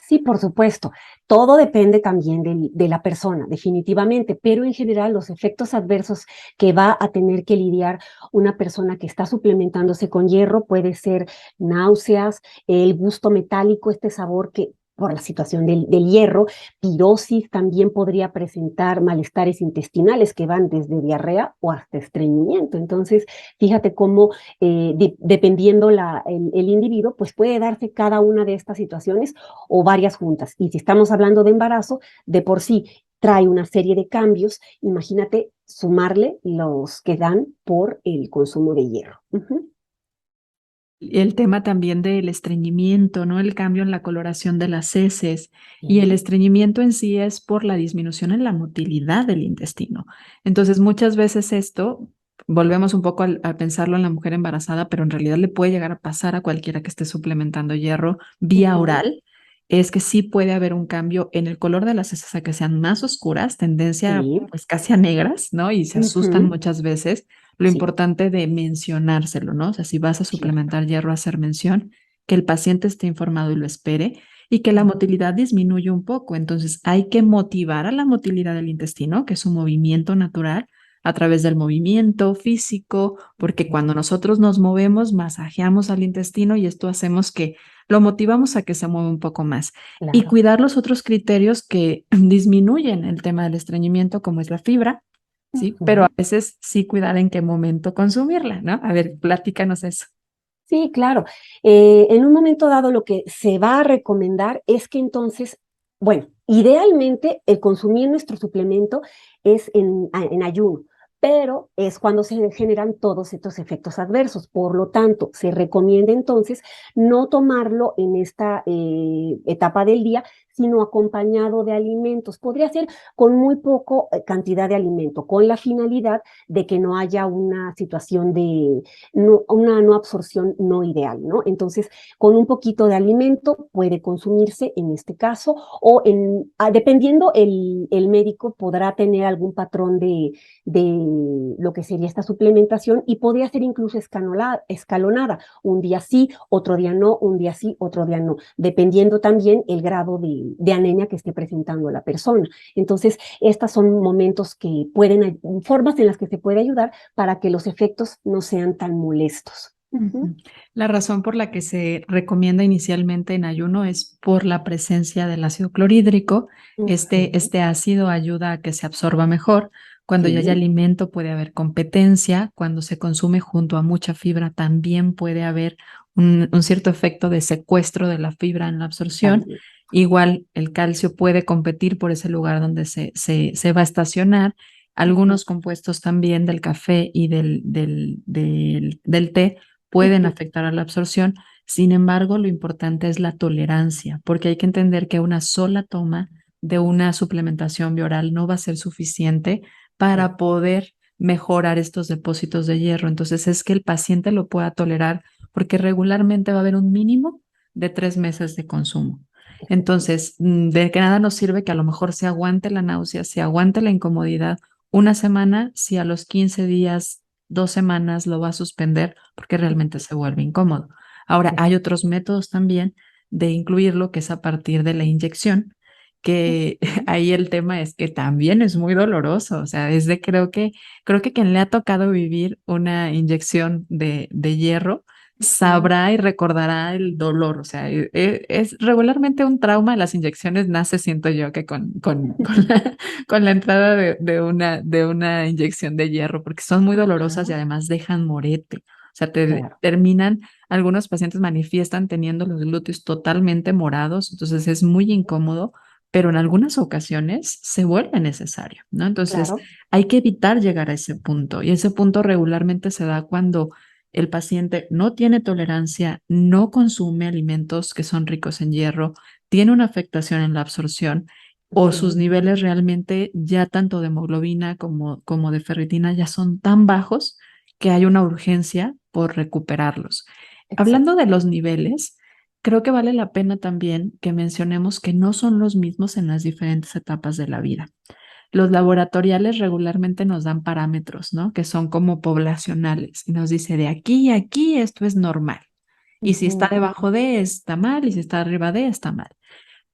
Sí, por supuesto. Todo depende también de la persona, definitivamente, pero en general los efectos adversos que va a tener que lidiar una persona que está suplementándose con hierro puede ser náuseas, el gusto metálico, este sabor que por la situación del hierro, pirosis también podría presentar malestares intestinales que van desde diarrea o hasta estreñimiento. Entonces, fíjate cómo dependiendo el individuo, pues puede darse cada una de estas situaciones o varias juntas. Y si estamos hablando de embarazo, de por sí trae una serie de cambios, imagínate sumarle los que dan por el consumo de hierro. Ujú. El tema también del estreñimiento, ¿no? El cambio en la coloración de las heces y el Sí, estreñimiento en sí es por la disminución en la motilidad del intestino. Entonces, muchas veces esto, volvemos un poco a pensarlo en la mujer embarazada, pero en realidad le puede llegar a pasar a cualquiera que esté suplementando hierro vía ujú, oral, es que sí puede haber un cambio en el color de las heces a que sean más oscuras, tendencia sí, pues casi a negras, ¿no? Y se asustan ujú, muchas veces lo sí, importante de mencionárselo, ¿no? O sea, si vas a cierto. suplementar hierro, hacer mención, que el paciente esté informado y lo espere, y que la Ujú, motilidad disminuye un poco. Entonces, hay que motivar a la motilidad del intestino, que es un movimiento natural, a través del movimiento físico, porque ujú, cuando nosotros nos movemos, masajeamos al intestino y esto hacemos que lo motivamos a que se mueva un poco más. Y claro. cuidar los otros criterios que disminuyen el tema del estreñimiento, como es la fibra, ¿sí? Pero a Ujú. veces sí cuidar en qué momento consumirla, ¿no? A ver, platícanos eso. Sí, claro. En un momento dado, lo que se va a recomendar es que entonces, bueno, idealmente el consumir nuestro suplemento es en ayuno, pero es cuando se generan todos estos efectos adversos. Por lo tanto, se recomienda entonces no tomarlo en esta etapa del día, sino acompañado de alimentos. Podría ser con muy poco cantidad de alimento, con la finalidad de que no haya una situación de una no absorción no ideal, ¿no? Entonces, con un poquito de alimento puede consumirse en este caso, o dependiendo, el médico podrá tener algún patrón de lo que sería esta suplementación y podría ser incluso escalonada, un día sí, otro día no, un día sí, otro día no, dependiendo también el grado de anemia que esté presentando la persona. Entonces, estos son momentos que pueden, formas en las que se puede ayudar para que los efectos no sean tan molestos. Ujú, Ujú. La razón por la que se recomienda inicialmente en ayuno es por la presencia del ácido clorhídrico. ujú, Este ácido ayuda a que se absorba mejor. Cuando ya hay sí, alimento puede haber competencia. Cuando se consume junto a mucha fibra también puede haber un cierto efecto de secuestro de la fibra en la absorción. también. Igual el calcio puede competir por ese lugar donde se va a estacionar. Ujú, Algunos compuestos también del café y del té pueden ujú, afectar a la absorción. Sin embargo, lo importante es la tolerancia, porque hay que entender que una sola toma de una suplementación bioral no va a ser suficiente sí, para poder mejorar estos depósitos de hierro. Entonces, es que el paciente lo pueda tolerar, porque regularmente va a haber un mínimo de 3 meses de consumo. efectivamente. Entonces, de que nada nos sirve que a lo mejor se aguante la náusea, se aguante la incomodidad una semana, si a los 15 días 2 semanas lo va a suspender porque realmente se vuelve incómodo. Ahora, hay otros métodos también de incluirlo, que es a partir de la inyección, que Ujú, ahí el tema es que también es muy doloroso. O sea, creo que quien le ha tocado vivir una inyección de hierro ujú, sabrá y recordará el dolor. O sea, es regularmente un trauma de las inyecciones nace, siento yo, que con la entrada de una inyección de hierro, porque son muy dolorosas y ajá, además dejan morete. O sea, te claro, terminan, algunos pacientes manifiestan teniendo los glúteos totalmente morados, entonces es muy incómodo, pero en algunas ocasiones se vuelve necesario, ¿no? Entonces claro. hay que evitar llegar a ese punto y ese punto regularmente se da cuando el paciente no tiene tolerancia, no consume alimentos que son ricos en hierro, tiene una afectación en la absorción o sus Ujú, niveles realmente ya tanto de hemoglobina como de ferritina ya son tan bajos que hay una urgencia por recuperarlos. Hablando exacto. de los niveles, creo que vale la pena también que mencionemos que no son los mismos en las diferentes etapas de la vida. Los laboratoriales regularmente nos dan parámetros, ¿no? Que son como poblacionales y nos dice de aquí a aquí esto es normal. Y si está Ujú, debajo de, está mal, y si está arriba de, está mal.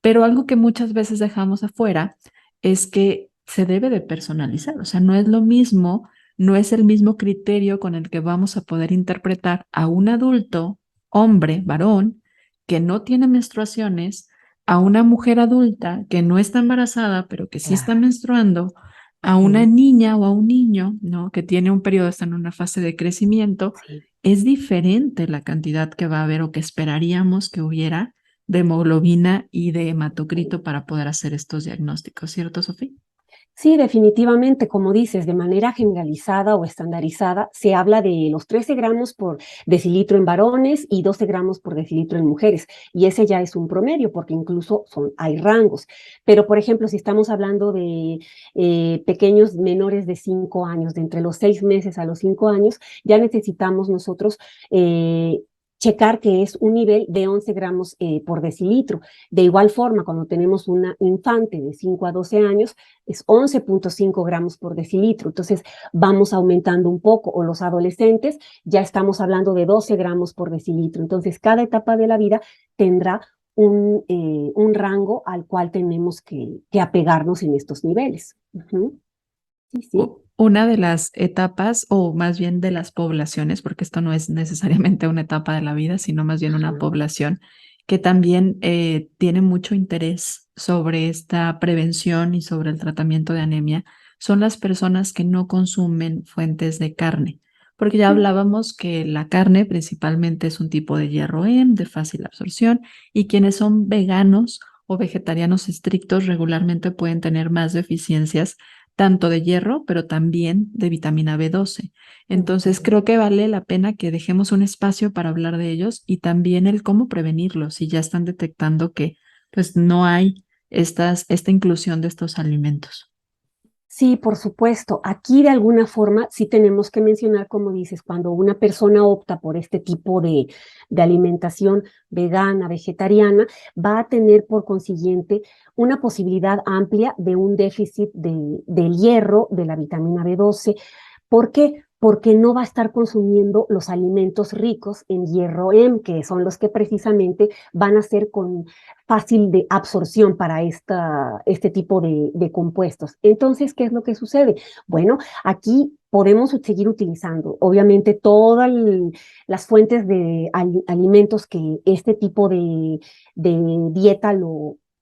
Pero algo que muchas veces dejamos afuera es que se debe de personalizar, o sea, no es lo mismo, no es el mismo criterio con el que vamos a poder interpretar a un adulto, hombre, varón, que no tiene menstruaciones, a una mujer adulta que no está embarazada, pero que sí está claro. menstruando, a una Ujú, niña o a un niño, ¿no? Que tiene un periodo, está en una fase de crecimiento. sí. Es diferente la cantidad que va a haber o que esperaríamos que hubiera de hemoglobina y de hematocrito para poder hacer estos diagnósticos, ¿cierto, Sofía? Sí, definitivamente, como dices, de manera generalizada o estandarizada, se habla de los 13 gramos por decilitro en varones y 12 gramos por decilitro en mujeres. Y ese ya es un promedio, porque incluso hay rangos. Pero, por ejemplo, si estamos hablando de pequeños menores de 5 años, de entre los 6 meses a los 5 años, ya necesitamos nosotros checar que es un nivel de 11 gramos por decilitro. De igual forma, cuando tenemos una infante de 5 a 12 años, es 11.5 gramos por decilitro. Entonces vamos aumentando un poco, o los adolescentes ya estamos hablando de 12 gramos por decilitro. Entonces cada etapa de la vida tendrá un rango al cual tenemos que apegarnos en estos niveles. Sí, sí. Una de las etapas, o más bien de las poblaciones, porque esto no es necesariamente una etapa de la vida, sino más bien una Ajá. población que también tiene mucho interés sobre esta prevención y sobre el tratamiento de anemia, son las personas que no consumen fuentes de carne, porque ya hablábamos que la carne principalmente es un tipo de hierro de fácil absorción, y quienes son veganos o vegetarianos estrictos regularmente pueden tener más deficiencias tanto de hierro, pero también de vitamina B12. Entonces, Ujú. creo que vale la pena que dejemos un espacio para hablar de ellos y también el cómo prevenirlos si ya están detectando que pues no hay esta inclusión de estos alimentos. Sí, por supuesto. Aquí de alguna forma sí tenemos que mencionar, como dices, cuando una persona opta por este tipo de alimentación vegana, vegetariana, va a tener por consiguiente una posibilidad amplia de un déficit del hierro, de la vitamina B12. ¿Por qué? Porque no va a estar consumiendo los alimentos ricos en hierro que son los que precisamente van a ser con fácil de absorción para este tipo de compuestos. Entonces, ¿qué es lo que sucede? Bueno, aquí podemos seguir utilizando, obviamente, todas las fuentes de alimentos que este tipo de dieta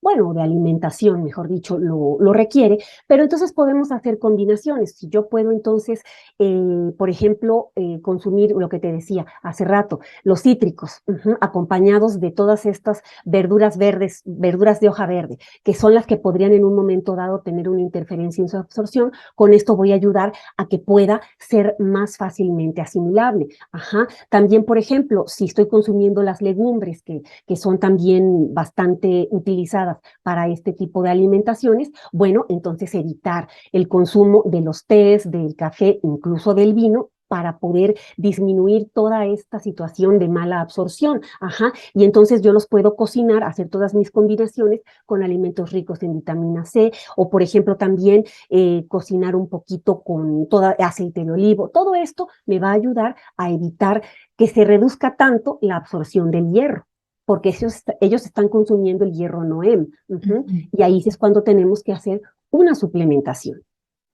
bueno, de alimentación, mejor dicho, lo requiere, pero entonces podemos hacer combinaciones. Si yo puedo entonces, por ejemplo, consumir lo que te decía hace rato, los cítricos, acompañados de todas estas verduras verdes, verduras de hoja verde, que son las que podrían en un momento dado tener una interferencia en su absorción, con esto voy a ayudar a que pueda ser más fácilmente asimilable. Ajá. También, por ejemplo, si estoy consumiendo las legumbres, que son también bastante utilizadas para este tipo de alimentaciones, bueno, entonces evitar el consumo de los tés, del café, incluso del vino, para poder disminuir toda esta situación de mala absorción. Ajá. Y entonces yo los puedo cocinar, hacer todas mis combinaciones con alimentos ricos en vitamina C, o por ejemplo también cocinar un poquito con toda aceite de olivo. Todo esto me va a ayudar a evitar que se reduzca tanto la absorción del hierro, porque ellos están consumiendo el hierro Noem. Ujú. Y ahí es cuando tenemos que hacer una suplementación.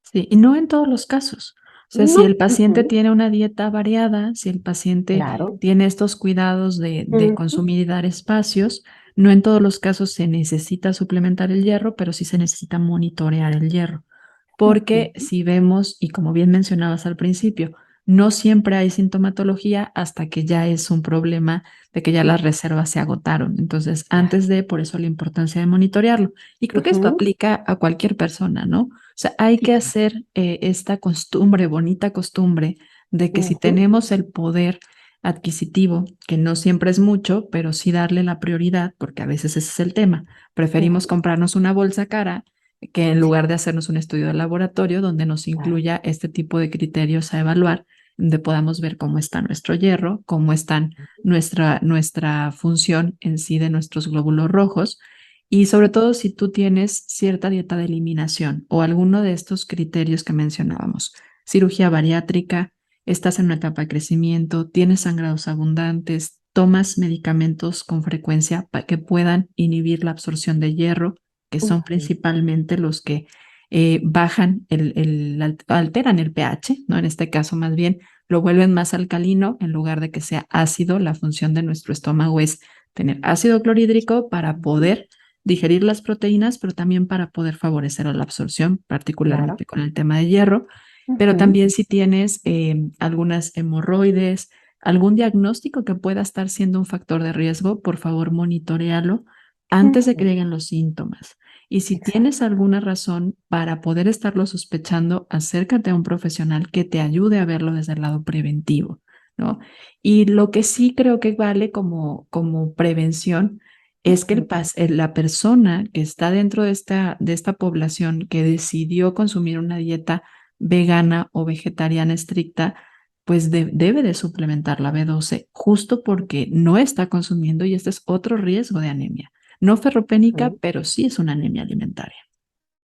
Sí, y no en todos los casos. O sea, si No, el paciente tiene una dieta variada, si el paciente claro. tiene estos cuidados de Ujú, consumir y dar espacios, no en todos los casos se necesita suplementar el hierro, pero sí se necesita monitorear el hierro. Porque ujú, si vemos, y como bien mencionabas al principio, no siempre hay sintomatología hasta que ya es un problema de que ya las reservas se agotaron. Entonces, claro. antes de, por eso la importancia de monitorearlo. Y creo que esto Ujú, aplica a cualquier persona, ¿no? O sea, hay sí, que claro. hacer esta costumbre, bonita costumbre, de que si Ujú, tenemos el poder adquisitivo, que no siempre es mucho, pero sí darle la prioridad, porque a veces ese es el tema. Preferimos ujú, comprarnos una bolsa cara que en sí, lugar de hacernos un estudio de laboratorio donde nos claro. incluya este tipo de criterios a evaluar, donde podamos ver cómo está nuestro hierro, cómo está nuestra función en sí de nuestros glóbulos rojos, y sobre todo si tú tienes cierta dieta de eliminación o alguno de estos criterios que mencionábamos, cirugía bariátrica, estás en una etapa de crecimiento, tienes sangrados abundantes, tomas medicamentos con frecuencia para que puedan inhibir la absorción de hierro, que son Ujú, principalmente los que bajan, alteran el pH, ¿no? En este caso, más bien, lo vuelven más alcalino en lugar de que sea ácido. La función de nuestro estómago es tener ácido clorhídrico para ujú, poder digerir las proteínas, pero también para poder favorecer la absorción, claro. particularmente con el tema de hierro. Pero Ujú, también si tienes algunas hemorroides, algún diagnóstico que pueda estar siendo un factor de riesgo, por favor monitorealo antes de que ujú, lleguen los síntomas. Y si Exacto. tienes alguna razón para poder estarlo sospechando, acércate a un profesional que te ayude a verlo desde el lado preventivo, ¿no? Y lo que sí creo que vale como prevención es que Ujú. la persona que está dentro de esta población que decidió consumir una dieta vegana o vegetariana estricta, pues debe de suplementar la B12 justo porque no está consumiendo y este es otro riesgo de anemia. No ferropénica, Ujú. pero sí es una anemia alimentaria.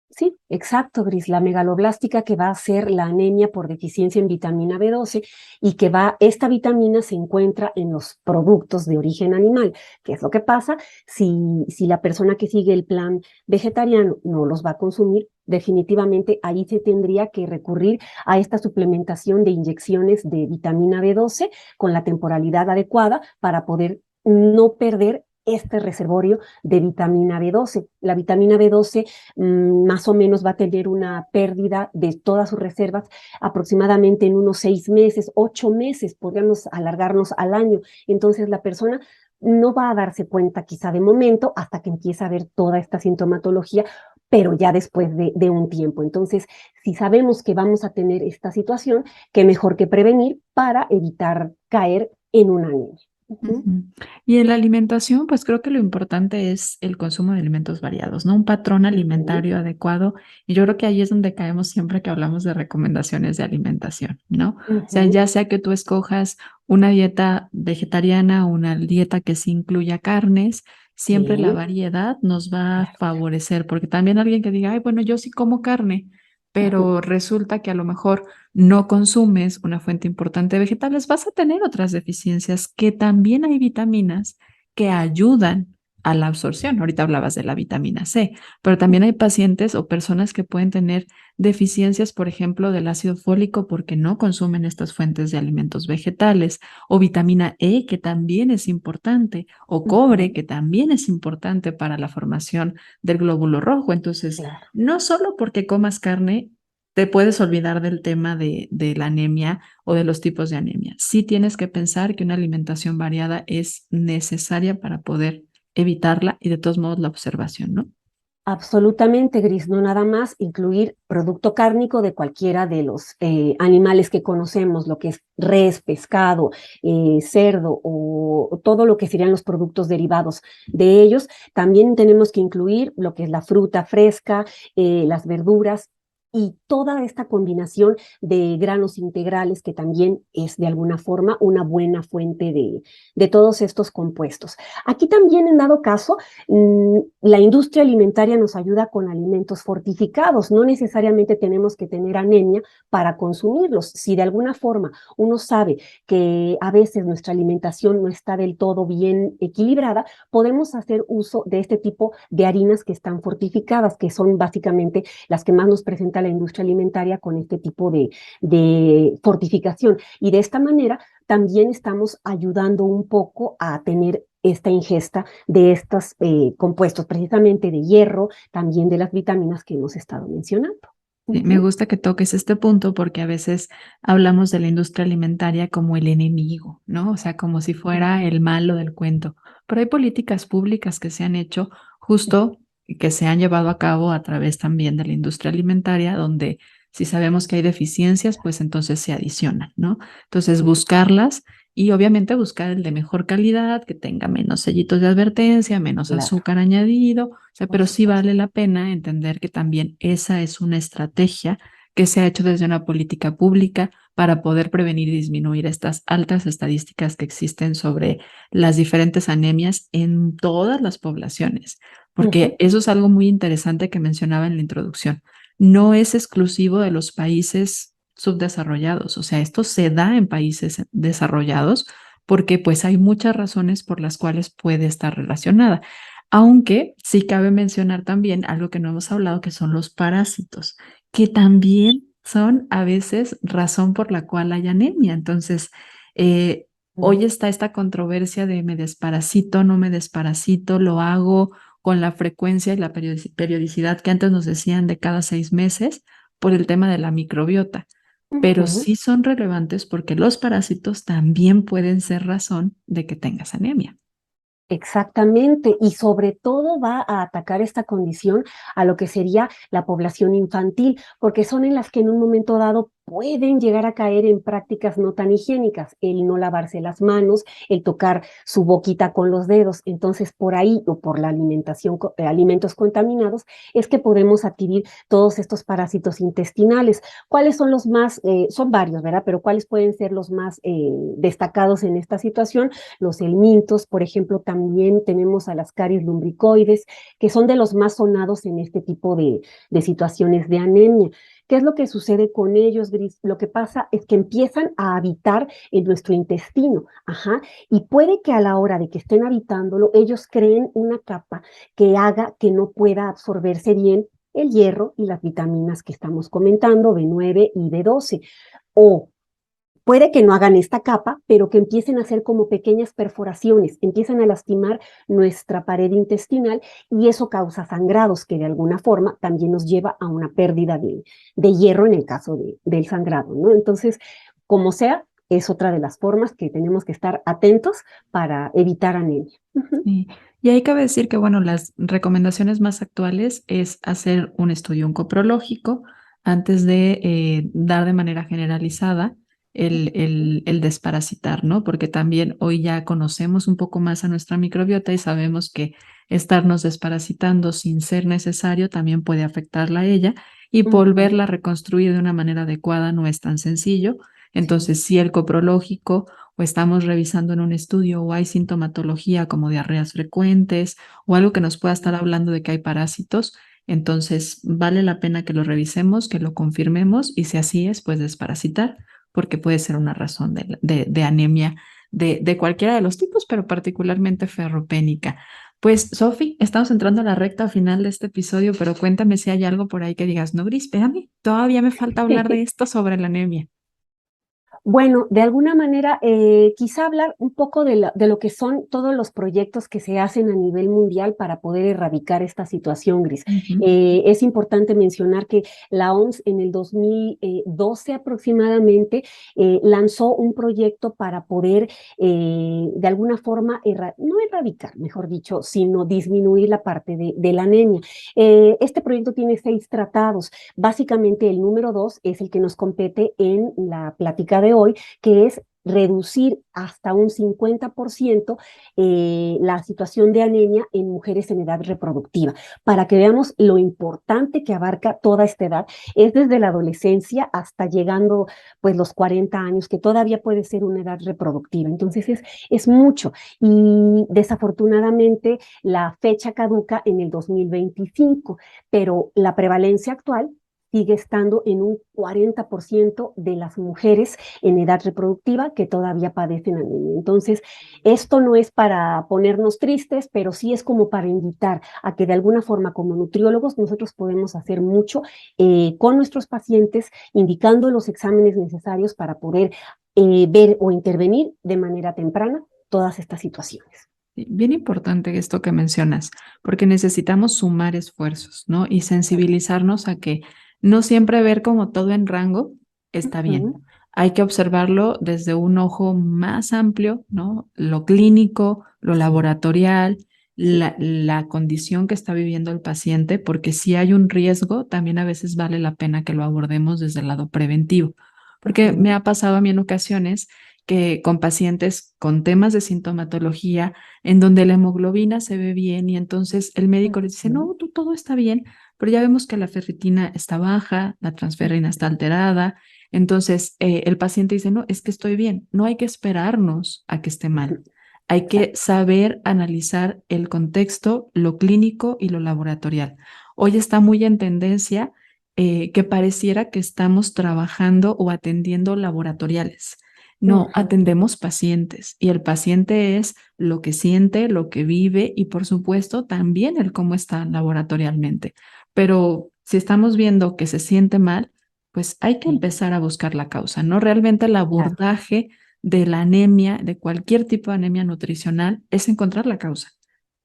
Sí, exacto, Gris, la megaloblástica que va a ser la anemia por deficiencia en vitamina B12 y que esta vitamina se encuentra en los productos de origen animal. ¿Qué es lo que pasa? Si la persona que sigue el plan vegetariano no los va a consumir, definitivamente ahí se tendría que recurrir a esta suplementación de inyecciones de vitamina B12 con la temporalidad adecuada para poder no perder este reservorio de vitamina B12. La vitamina B12 más o menos va a tener una pérdida de todas sus reservas aproximadamente en unos 6 meses, 8 meses, podríamos alargarnos al año. Entonces la persona no va a darse cuenta quizá de momento hasta que empieza a ver toda esta sintomatología, pero ya después de un tiempo. Entonces, si sabemos que vamos a tener esta situación, qué mejor que prevenir para evitar caer en una anemia. Ujú. Ujú. Y en la alimentación, pues creo que lo importante es el consumo de alimentos variados, ¿no? Un patrón Ujú. alimentario adecuado. Y yo creo que ahí es donde caemos siempre que hablamos de recomendaciones de alimentación, ¿no? O sea, Ujú. ya sea que tú escojas una dieta vegetariana o una dieta que sí incluya carnes, siempre la Sí, variedad nos va a claro. favorecer, porque también alguien que diga, ay, bueno, yo sí como carne, Ujú. pero resulta que a lo mejor no consumes una fuente importante de vegetales, vas a tener otras deficiencias que también hay vitaminas que ayudan a la absorción. Ahorita hablabas de la vitamina C, pero también hay pacientes o personas que pueden tener deficiencias, por ejemplo, del ácido fólico porque no consumen estas fuentes de alimentos vegetales, o vitamina E, que también es importante, o cobre, Ujú. que también es importante para la formación del glóbulo rojo. Entonces, Claro. no solo porque comas carne te puedes olvidar del tema de la anemia o de los tipos de anemia. Sí tienes que pensar que una alimentación variada es necesaria para poder evitarla y de todos modos la observación, ¿no? Absolutamente, Gris, no nada más incluir producto cárnico de cualquiera de los animales que conocemos, lo que es res, pescado, cerdo o todo lo que serían los productos derivados de ellos. También tenemos que incluir lo que es la fruta fresca, las verduras y toda esta combinación de granos integrales que también es de alguna forma una buena fuente de todos estos compuestos. Aquí también, en dado caso, la industria alimentaria nos ayuda con alimentos fortificados. No necesariamente tenemos que tener anemia para consumirlos. Si de alguna forma uno sabe que a veces nuestra alimentación no está del todo bien equilibrada, podemos hacer uso de este tipo de harinas que están fortificadas, que son básicamente las que más nos presenta la industria alimentaria con este tipo de fortificación. Y de esta manera también estamos ayudando un poco a tener esta ingesta de estos compuestos, precisamente de hierro, también de las vitaminas que hemos estado mencionando. Sí, me Ujú. gusta que toques este punto porque a veces hablamos de la industria alimentaria como el enemigo, ¿no? O sea, como si fuera el malo del cuento. Pero hay políticas públicas que se han hecho justo y que se han llevado a cabo a través también de la industria alimentaria, donde si sabemos que hay deficiencias, pues entonces se adicionan, ¿no? Entonces buscarlas y obviamente buscar el de mejor calidad, que tenga menos sellitos de advertencia, menos Claro, azúcar añadido, o sea, por pero sí supuesto. vale la pena entender que también esa es una estrategia que se ha hecho desde una política pública para poder prevenir y disminuir estas altas estadísticas que existen sobre las diferentes anemias en todas las poblaciones, porque Ujú. eso es algo muy interesante que mencionaba en la introducción. No es exclusivo de los países subdesarrollados, o sea, esto se da en países desarrollados porque pues hay muchas razones por las cuales puede estar relacionada. Aunque sí cabe mencionar también algo que no hemos hablado, que son los parásitos, que también son a veces razón por la cual hay anemia. Entonces, hoy está esta controversia de me desparasito, no me desparasito, lo hago con la frecuencia y la periodicidad que antes nos decían de cada 6 meses por el tema de la microbiota. Pero Ujú. sí son relevantes porque los parásitos también pueden ser razón de que tengas anemia. Exactamente, y sobre todo va a atacar esta condición a lo que sería la población infantil, porque son en las que en un momento dado pueden llegar a caer en prácticas no tan higiénicas, el no lavarse las manos, el tocar su boquita con los dedos. Entonces, por ahí o por la alimentación, alimentos contaminados, es que podemos adquirir todos estos parásitos intestinales. ¿Cuáles son los más? Son varios, ¿verdad? Pero ¿cuáles pueden ser los más destacados en esta situación? Los helmintos, por ejemplo, también tenemos a las caries lumbricoides, que son de los más sonados en este tipo de situaciones de anemia. ¿Qué es lo que sucede con ellos, Gris? Lo que pasa es que empiezan a habitar en nuestro intestino, ajá, y puede que a la hora de que estén habitándolo, ellos creen una capa que haga que no pueda absorberse bien el hierro y las vitaminas que estamos comentando, B9 y B12. O puede que no hagan esta capa, pero que empiecen a hacer como pequeñas perforaciones, empiezan a lastimar nuestra pared intestinal y eso causa sangrados que de alguna forma también nos lleva a una pérdida de hierro en el caso del sangrado, ¿no? Entonces, como sea, es otra de las formas que tenemos que estar atentos para evitar anemia. Sí. Y ahí cabe decir que, bueno, las recomendaciones más actuales es hacer un estudio oncoprológico antes de dar de manera generalizada el desparasitar, ¿no? Porque también hoy ya conocemos un poco más a nuestra microbiota y sabemos que estarnos desparasitando sin ser necesario también puede afectarla a ella y Ujú, volverla a reconstruir de una manera adecuada no es tan sencillo. sí. Entonces, si el coprológico o estamos revisando en un estudio o hay sintomatología como diarreas frecuentes o algo que nos pueda estar hablando de que hay parásitos, entonces vale la pena que lo revisemos, que lo confirmemos y si así es, pues desparasitar, porque puede ser una razón de anemia de cualquiera de los tipos, pero particularmente ferropénica. Pues, Sofi, estamos entrando a la recta final de este episodio, pero cuéntame si hay algo por ahí que digas, no, Gris, espérame, todavía me falta hablar de esto sobre la anemia. Bueno, de alguna manera, quizá hablar un poco de lo que son todos los proyectos que se hacen a nivel mundial para poder erradicar esta situación, Gris. Ujú. Es importante mencionar que la OMS en el 2012 aproximadamente lanzó un proyecto para poder, de alguna forma, no erradicar, mejor dicho, sino disminuir la parte de la anemia. Este proyecto tiene 6 tratados. Básicamente el número 2 es el que nos compete en la plática de hoy, que es reducir hasta un 50% la situación de anemia en mujeres en edad reproductiva, para que veamos lo importante que abarca toda esta edad, es desde la adolescencia hasta llegando pues los 40 años, que todavía puede ser una edad reproductiva. Entonces es mucho y desafortunadamente la fecha caduca en el 2025, pero la prevalencia actual sigue estando en un 40% de las mujeres en edad reproductiva que todavía padecen anemia. Entonces, esto no es para ponernos tristes, pero sí es como para invitar a que de alguna forma como nutriólogos nosotros podemos hacer mucho con nuestros pacientes, indicando los exámenes necesarios para poder ver o intervenir de manera temprana todas estas situaciones. Sí, bien importante esto que mencionas, porque necesitamos sumar esfuerzos, ¿no? Y sensibilizarnos a que no siempre ver como todo en rango está bien. Ujú, Hay que observarlo desde un ojo más amplio, ¿no? Lo clínico, lo laboratorial, sí. la condición que está viviendo el paciente, porque si hay un riesgo, también a veces vale la pena que lo abordemos desde el lado preventivo. Porque me Ujú, ha pasado a mí en ocasiones que con pacientes con temas de sintomatología, en donde la hemoglobina se ve bien y entonces el médico les dice, ujú, no, tú todo está bien, pero ya vemos que la ferritina está baja, la transferrina está alterada. Entonces el paciente dice, no, es que estoy bien, no hay que esperarnos a que esté mal. ujú. Hay que Exacto. saber analizar el contexto, lo clínico y lo laboratorial. Hoy está muy en tendencia que pareciera que estamos trabajando o atendiendo laboratoriales. No, Ujú, atendemos pacientes y el paciente es lo que siente, lo que vive y por supuesto también el cómo está laboratorialmente. Pero si estamos viendo que se siente mal, pues hay que sí, empezar a buscar la causa, ¿no? Realmente el claro. abordaje de la anemia, de cualquier tipo de anemia nutricional, es encontrar la causa.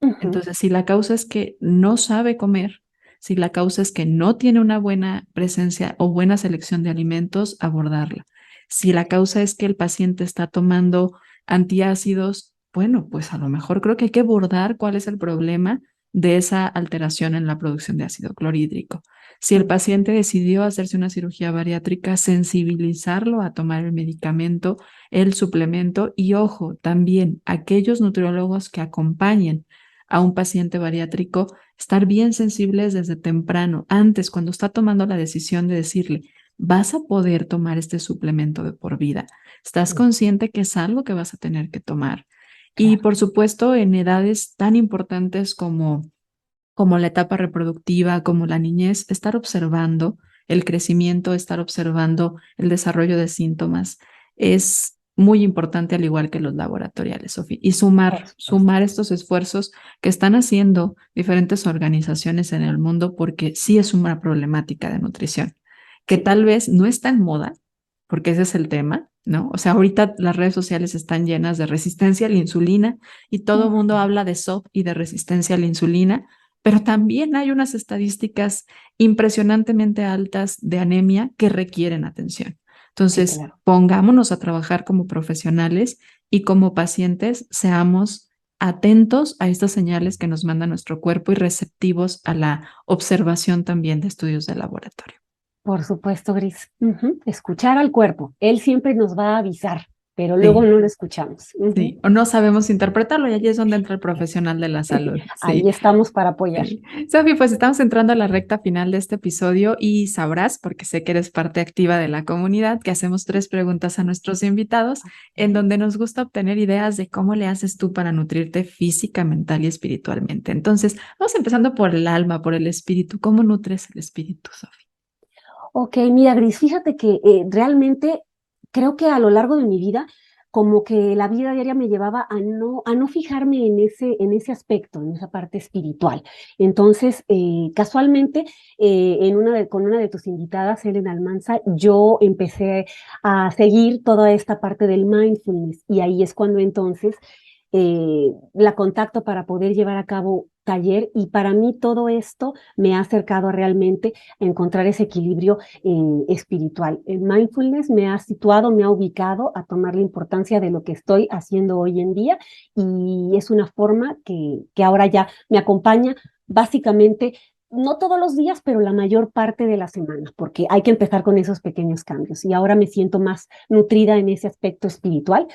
Ujú, Entonces, si la causa es que no sabe comer, si la causa es que no tiene una buena presencia o buena selección de alimentos, abordarla. Si la causa es que el paciente está tomando antiácidos bueno, pues a lo mejor creo que hay que abordar cuál es el problema de esa alteración en la producción de ácido clorhídrico. Si el Ujú. paciente decidió hacerse una cirugía bariátrica, sensibilizarlo a tomar el medicamento, el suplemento y ojo, también aquellos nutriólogos que acompañen a un paciente bariátrico, estar bien sensibles desde temprano, antes, cuando está tomando la decisión de decirle, vas a poder tomar este suplemento de por vida. ¿Estás Sí, consciente que es algo que vas a tener que tomar? Y claro, por supuesto, en edades tan importantes como la etapa reproductiva, como la niñez, estar observando el crecimiento, estar observando el desarrollo de síntomas es muy importante, al igual que los laboratoriales, Sofía. Y por sumar supuesto. estos esfuerzos que están haciendo diferentes organizaciones en el mundo, porque sí es una problemática de nutrición, que Sí, tal vez no está en moda, porque ese es el tema, ¿no? O sea, ahorita las redes sociales están llenas de resistencia a la insulina y todo el mundo ujú, habla de SOP y de resistencia a la insulina, pero también hay unas estadísticas impresionantemente altas de anemia que requieren atención. sí, Entonces, claro. pongámonos a trabajar como profesionales y como pacientes seamos atentos a estas señales que nos manda nuestro cuerpo y receptivos a la observación también de estudios de laboratorio. Por supuesto, Gris. Ujú. Escuchar al cuerpo. Él siempre nos va a avisar, pero luego Sí, no lo escuchamos. Ujú. sí, o no sabemos interpretarlo y allí es donde entra el profesional de la salud. Ahí Sí. estamos para apoyar. Sí. Sofi, pues estamos entrando a la recta final de este episodio y sabrás, porque sé que eres parte activa de la comunidad, que hacemos 3 preguntas a nuestros invitados en Ok. donde nos gusta obtener ideas de cómo le haces tú para nutrirte física, mental y espiritualmente. Entonces, vamos empezando por el alma, por el espíritu. ¿Cómo nutres el espíritu, Sofi? Ok, mira, Gris, fíjate que realmente creo que a lo largo de mi vida, como que la vida diaria me llevaba a no fijarme en ese aspecto, en esa parte espiritual. Entonces, casualmente, con una de tus invitadas, Helen Almanza, yo empecé a seguir toda esta parte del mindfulness y ahí es cuando entonces la contacto para poder llevar a cabo taller y para mí todo esto me ha acercado realmente a encontrar ese equilibrio espiritual. El mindfulness me ha situado, me ha ubicado a tomar la importancia de lo que estoy haciendo hoy en día y es una forma que ahora ya me acompaña básicamente, no todos los días, pero la mayor parte de la semana, porque hay que empezar con esos pequeños cambios. Y ahora me siento más nutrida en ese aspecto espiritual,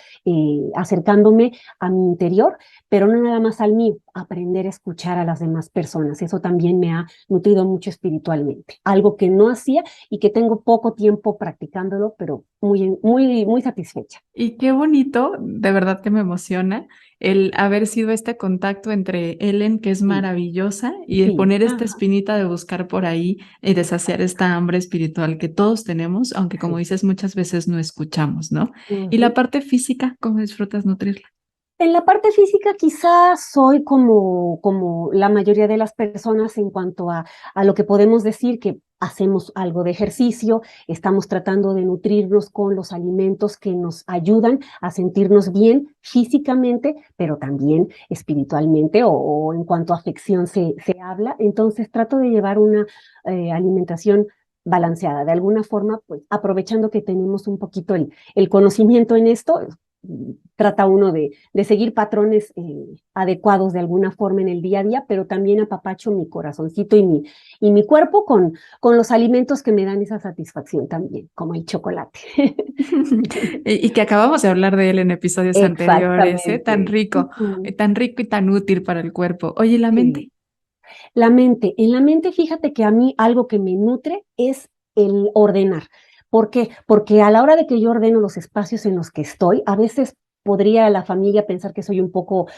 acercándome a mi interior, pero no nada más al mío, aprender a escuchar a las demás personas. Eso también me ha nutrido mucho espiritualmente, algo que no hacía y que tengo poco tiempo practicándolo, pero muy satisfecha. Y qué bonito, de verdad que me emociona el haber sido este contacto entre Ellen, que es Sí, maravillosa, y de sí, poner esta ajá, espinita de buscar por ahí y de saciar esta hambre espiritual que todos tenemos, aunque como sí. dices, muchas veces no escuchamos, ¿no? Y la Ujú. parte física, ¿cómo disfrutas nutrirla? En la parte física quizás soy como la mayoría de las personas en cuanto a lo que podemos decir que hacemos algo de ejercicio, estamos tratando de nutrirnos con los alimentos que nos ayudan a sentirnos bien físicamente, pero también espiritualmente o en cuanto a afección se habla. Entonces trato de llevar una alimentación balanceada, de alguna forma, pues aprovechando que tenemos un poquito el conocimiento en esto, trata uno de seguir patrones adecuados de alguna forma en el día a día, pero también apapacho mi corazoncito y mi cuerpo con los alimentos que me dan esa satisfacción también, como el chocolate. Y que acabamos de hablar de él en episodios anteriores, ¿eh? Exactamente. Ujú. Tan rico y tan útil para el cuerpo. Oye, ¿y la Sí. mente? La mente, en la mente, fíjate que a mí algo que me nutre es el ordenar. ¿Por qué? Porque a la hora de que yo ordeno los espacios en los que estoy, a veces podría la familia pensar que soy un poco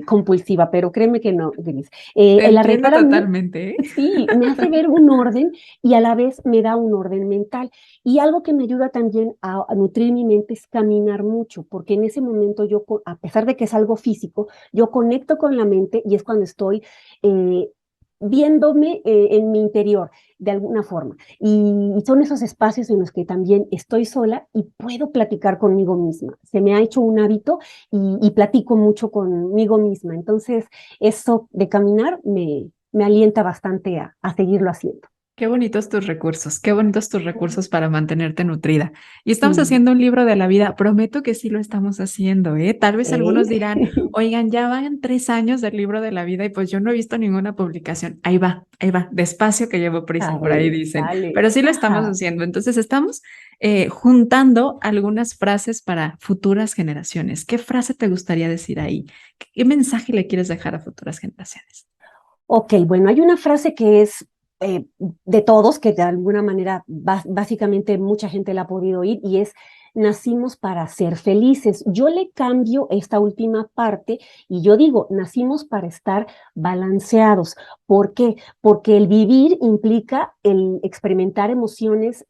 compulsiva, pero créeme que no, Denise. Te El entiendo arreglar a mí, totalmente, ¿eh? sí, me hace ver un orden y a la vez me da un orden mental. Y algo que me ayuda también a nutrir mi mente es caminar mucho, porque en ese momento yo, a pesar de que es algo físico, yo conecto con la mente y es cuando estoy eh, viéndome en mi interior de alguna forma. Y son esos espacios en los que también estoy sola y puedo platicar conmigo misma. Se me ha hecho un hábito y platico mucho conmigo misma. Entonces, eso de caminar me alienta bastante a seguirlo haciendo. Qué bonitos tus recursos para mantenerte nutrida. Y estamos Sí. haciendo un libro de la vida. Prometo que sí lo estamos haciendo, ¿eh? Tal vez algunos dirán, ¿Eh? oigan, ya van 3 años del libro de la vida y pues yo no he visto ninguna publicación. Ahí va, despacio que llevo prisa, por ahí dicen. Sale. Pero sí lo estamos Ajá. haciendo. Entonces estamos juntando algunas frases para futuras generaciones. ¿Qué frase te gustaría decir ahí? ¿Qué mensaje le quieres dejar a futuras generaciones? Ok, bueno, hay una frase que es de todos, que de alguna manera básicamente mucha gente la ha podido oír, y es: nacimos para ser felices. Yo le cambio esta última parte y yo digo, nacimos para estar balanceados. ¿Por qué? Porque el vivir implica el experimentar emociones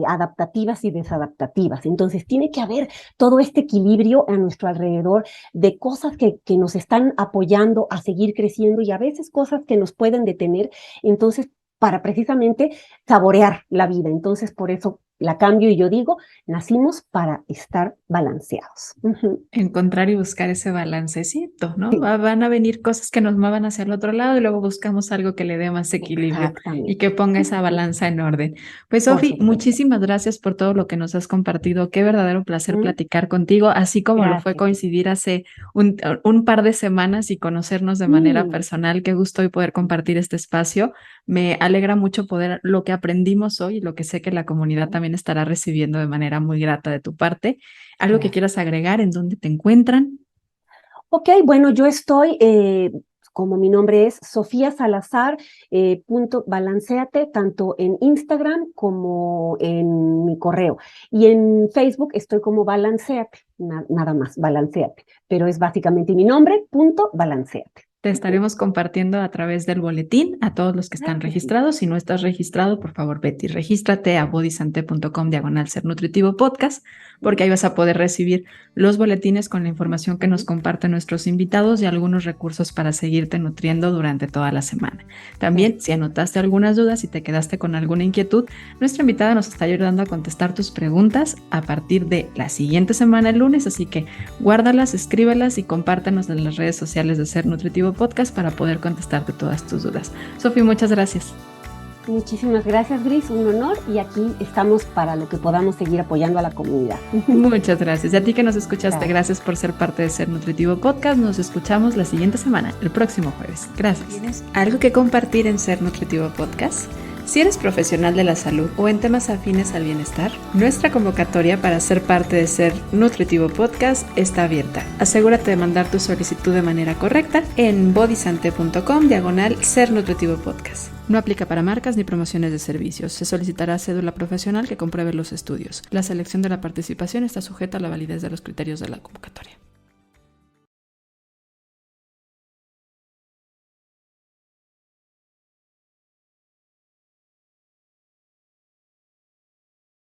adaptativas y desadaptativas. Entonces tiene que haber todo este equilibrio a nuestro alrededor de cosas que nos están apoyando a seguir creciendo y a veces cosas que nos pueden detener. Entonces, para precisamente saborear la vida. Entonces, por eso la cambio y yo digo, nacimos para estar balanceados. Ujú. Encontrar y buscar ese balancecito, ¿no? Sí, Van a venir cosas que nos muevan hacia el otro lado y luego buscamos algo que le dé más equilibrio y que exactamente. ponga esa Ujú. balanza en orden. Pues Por Sofi, supuesto. muchísimas gracias por todo lo que nos has compartido. Qué verdadero placer Ujú. platicar contigo, así como lo fue Gracias. coincidir hace un par de semanas y conocernos de manera Mm, personal. Qué gusto hoy poder compartir este espacio. Me alegra mucho poder lo que aprendimos hoy y lo que sé que la comunidad también estará recibiendo de manera muy grata de tu parte. ¿Algo que gracias. quieras agregar en dónde te encuentran? Ok, bueno, yo estoy, como mi nombre es Sofía Salazar, punto balanceate, tanto en Instagram como en mi correo. Y en Facebook estoy como balanceate, nada más, balanceate. Pero es básicamente mi nombre, punto balanceate. Te Ujú. estaremos compartiendo a través del boletín a todos los que Claro están que sí. registrados. Si no estás registrado, por favor, vete y regístrate a bodysante.com/ser nutritivo podcast, porque ahí vas a poder recibir los boletines con la información que nos Ujú. comparten nuestros invitados y algunos recursos para seguirte nutriendo durante toda la semana. También, si anotaste algunas dudas y te quedaste con alguna inquietud, nuestra invitada nos está ayudando a contestar tus preguntas a partir de la siguiente semana, el lunes, así que guárdalas, escríbelas y compártenos en las redes sociales de Ser Nutritivo Podcast para poder contestarte todas tus dudas. Sofi, muchas gracias. Muchísimas gracias, Gris, un honor y aquí estamos para lo que podamos seguir apoyando a la comunidad. Muchas gracias. Y a ti que nos escuchaste, Gracias. gracias por ser parte de Ser Nutritivo Podcast. Nos escuchamos la siguiente semana, el próximo jueves. Gracias. ¿Tienes algo que compartir en Ser Nutritivo Podcast? Si eres profesional de la salud o en temas afines al bienestar, nuestra convocatoria para ser parte de Ser Nutritivo Podcast está abierta. Asegúrate de mandar tu solicitud de manera correcta en bodysante.com/ser nutritivo podcast. No aplica para marcas ni promociones de servicios. Se solicitará cédula profesional que compruebe los estudios. La selección de la participación está sujeta a la validez de los criterios de la convocatoria.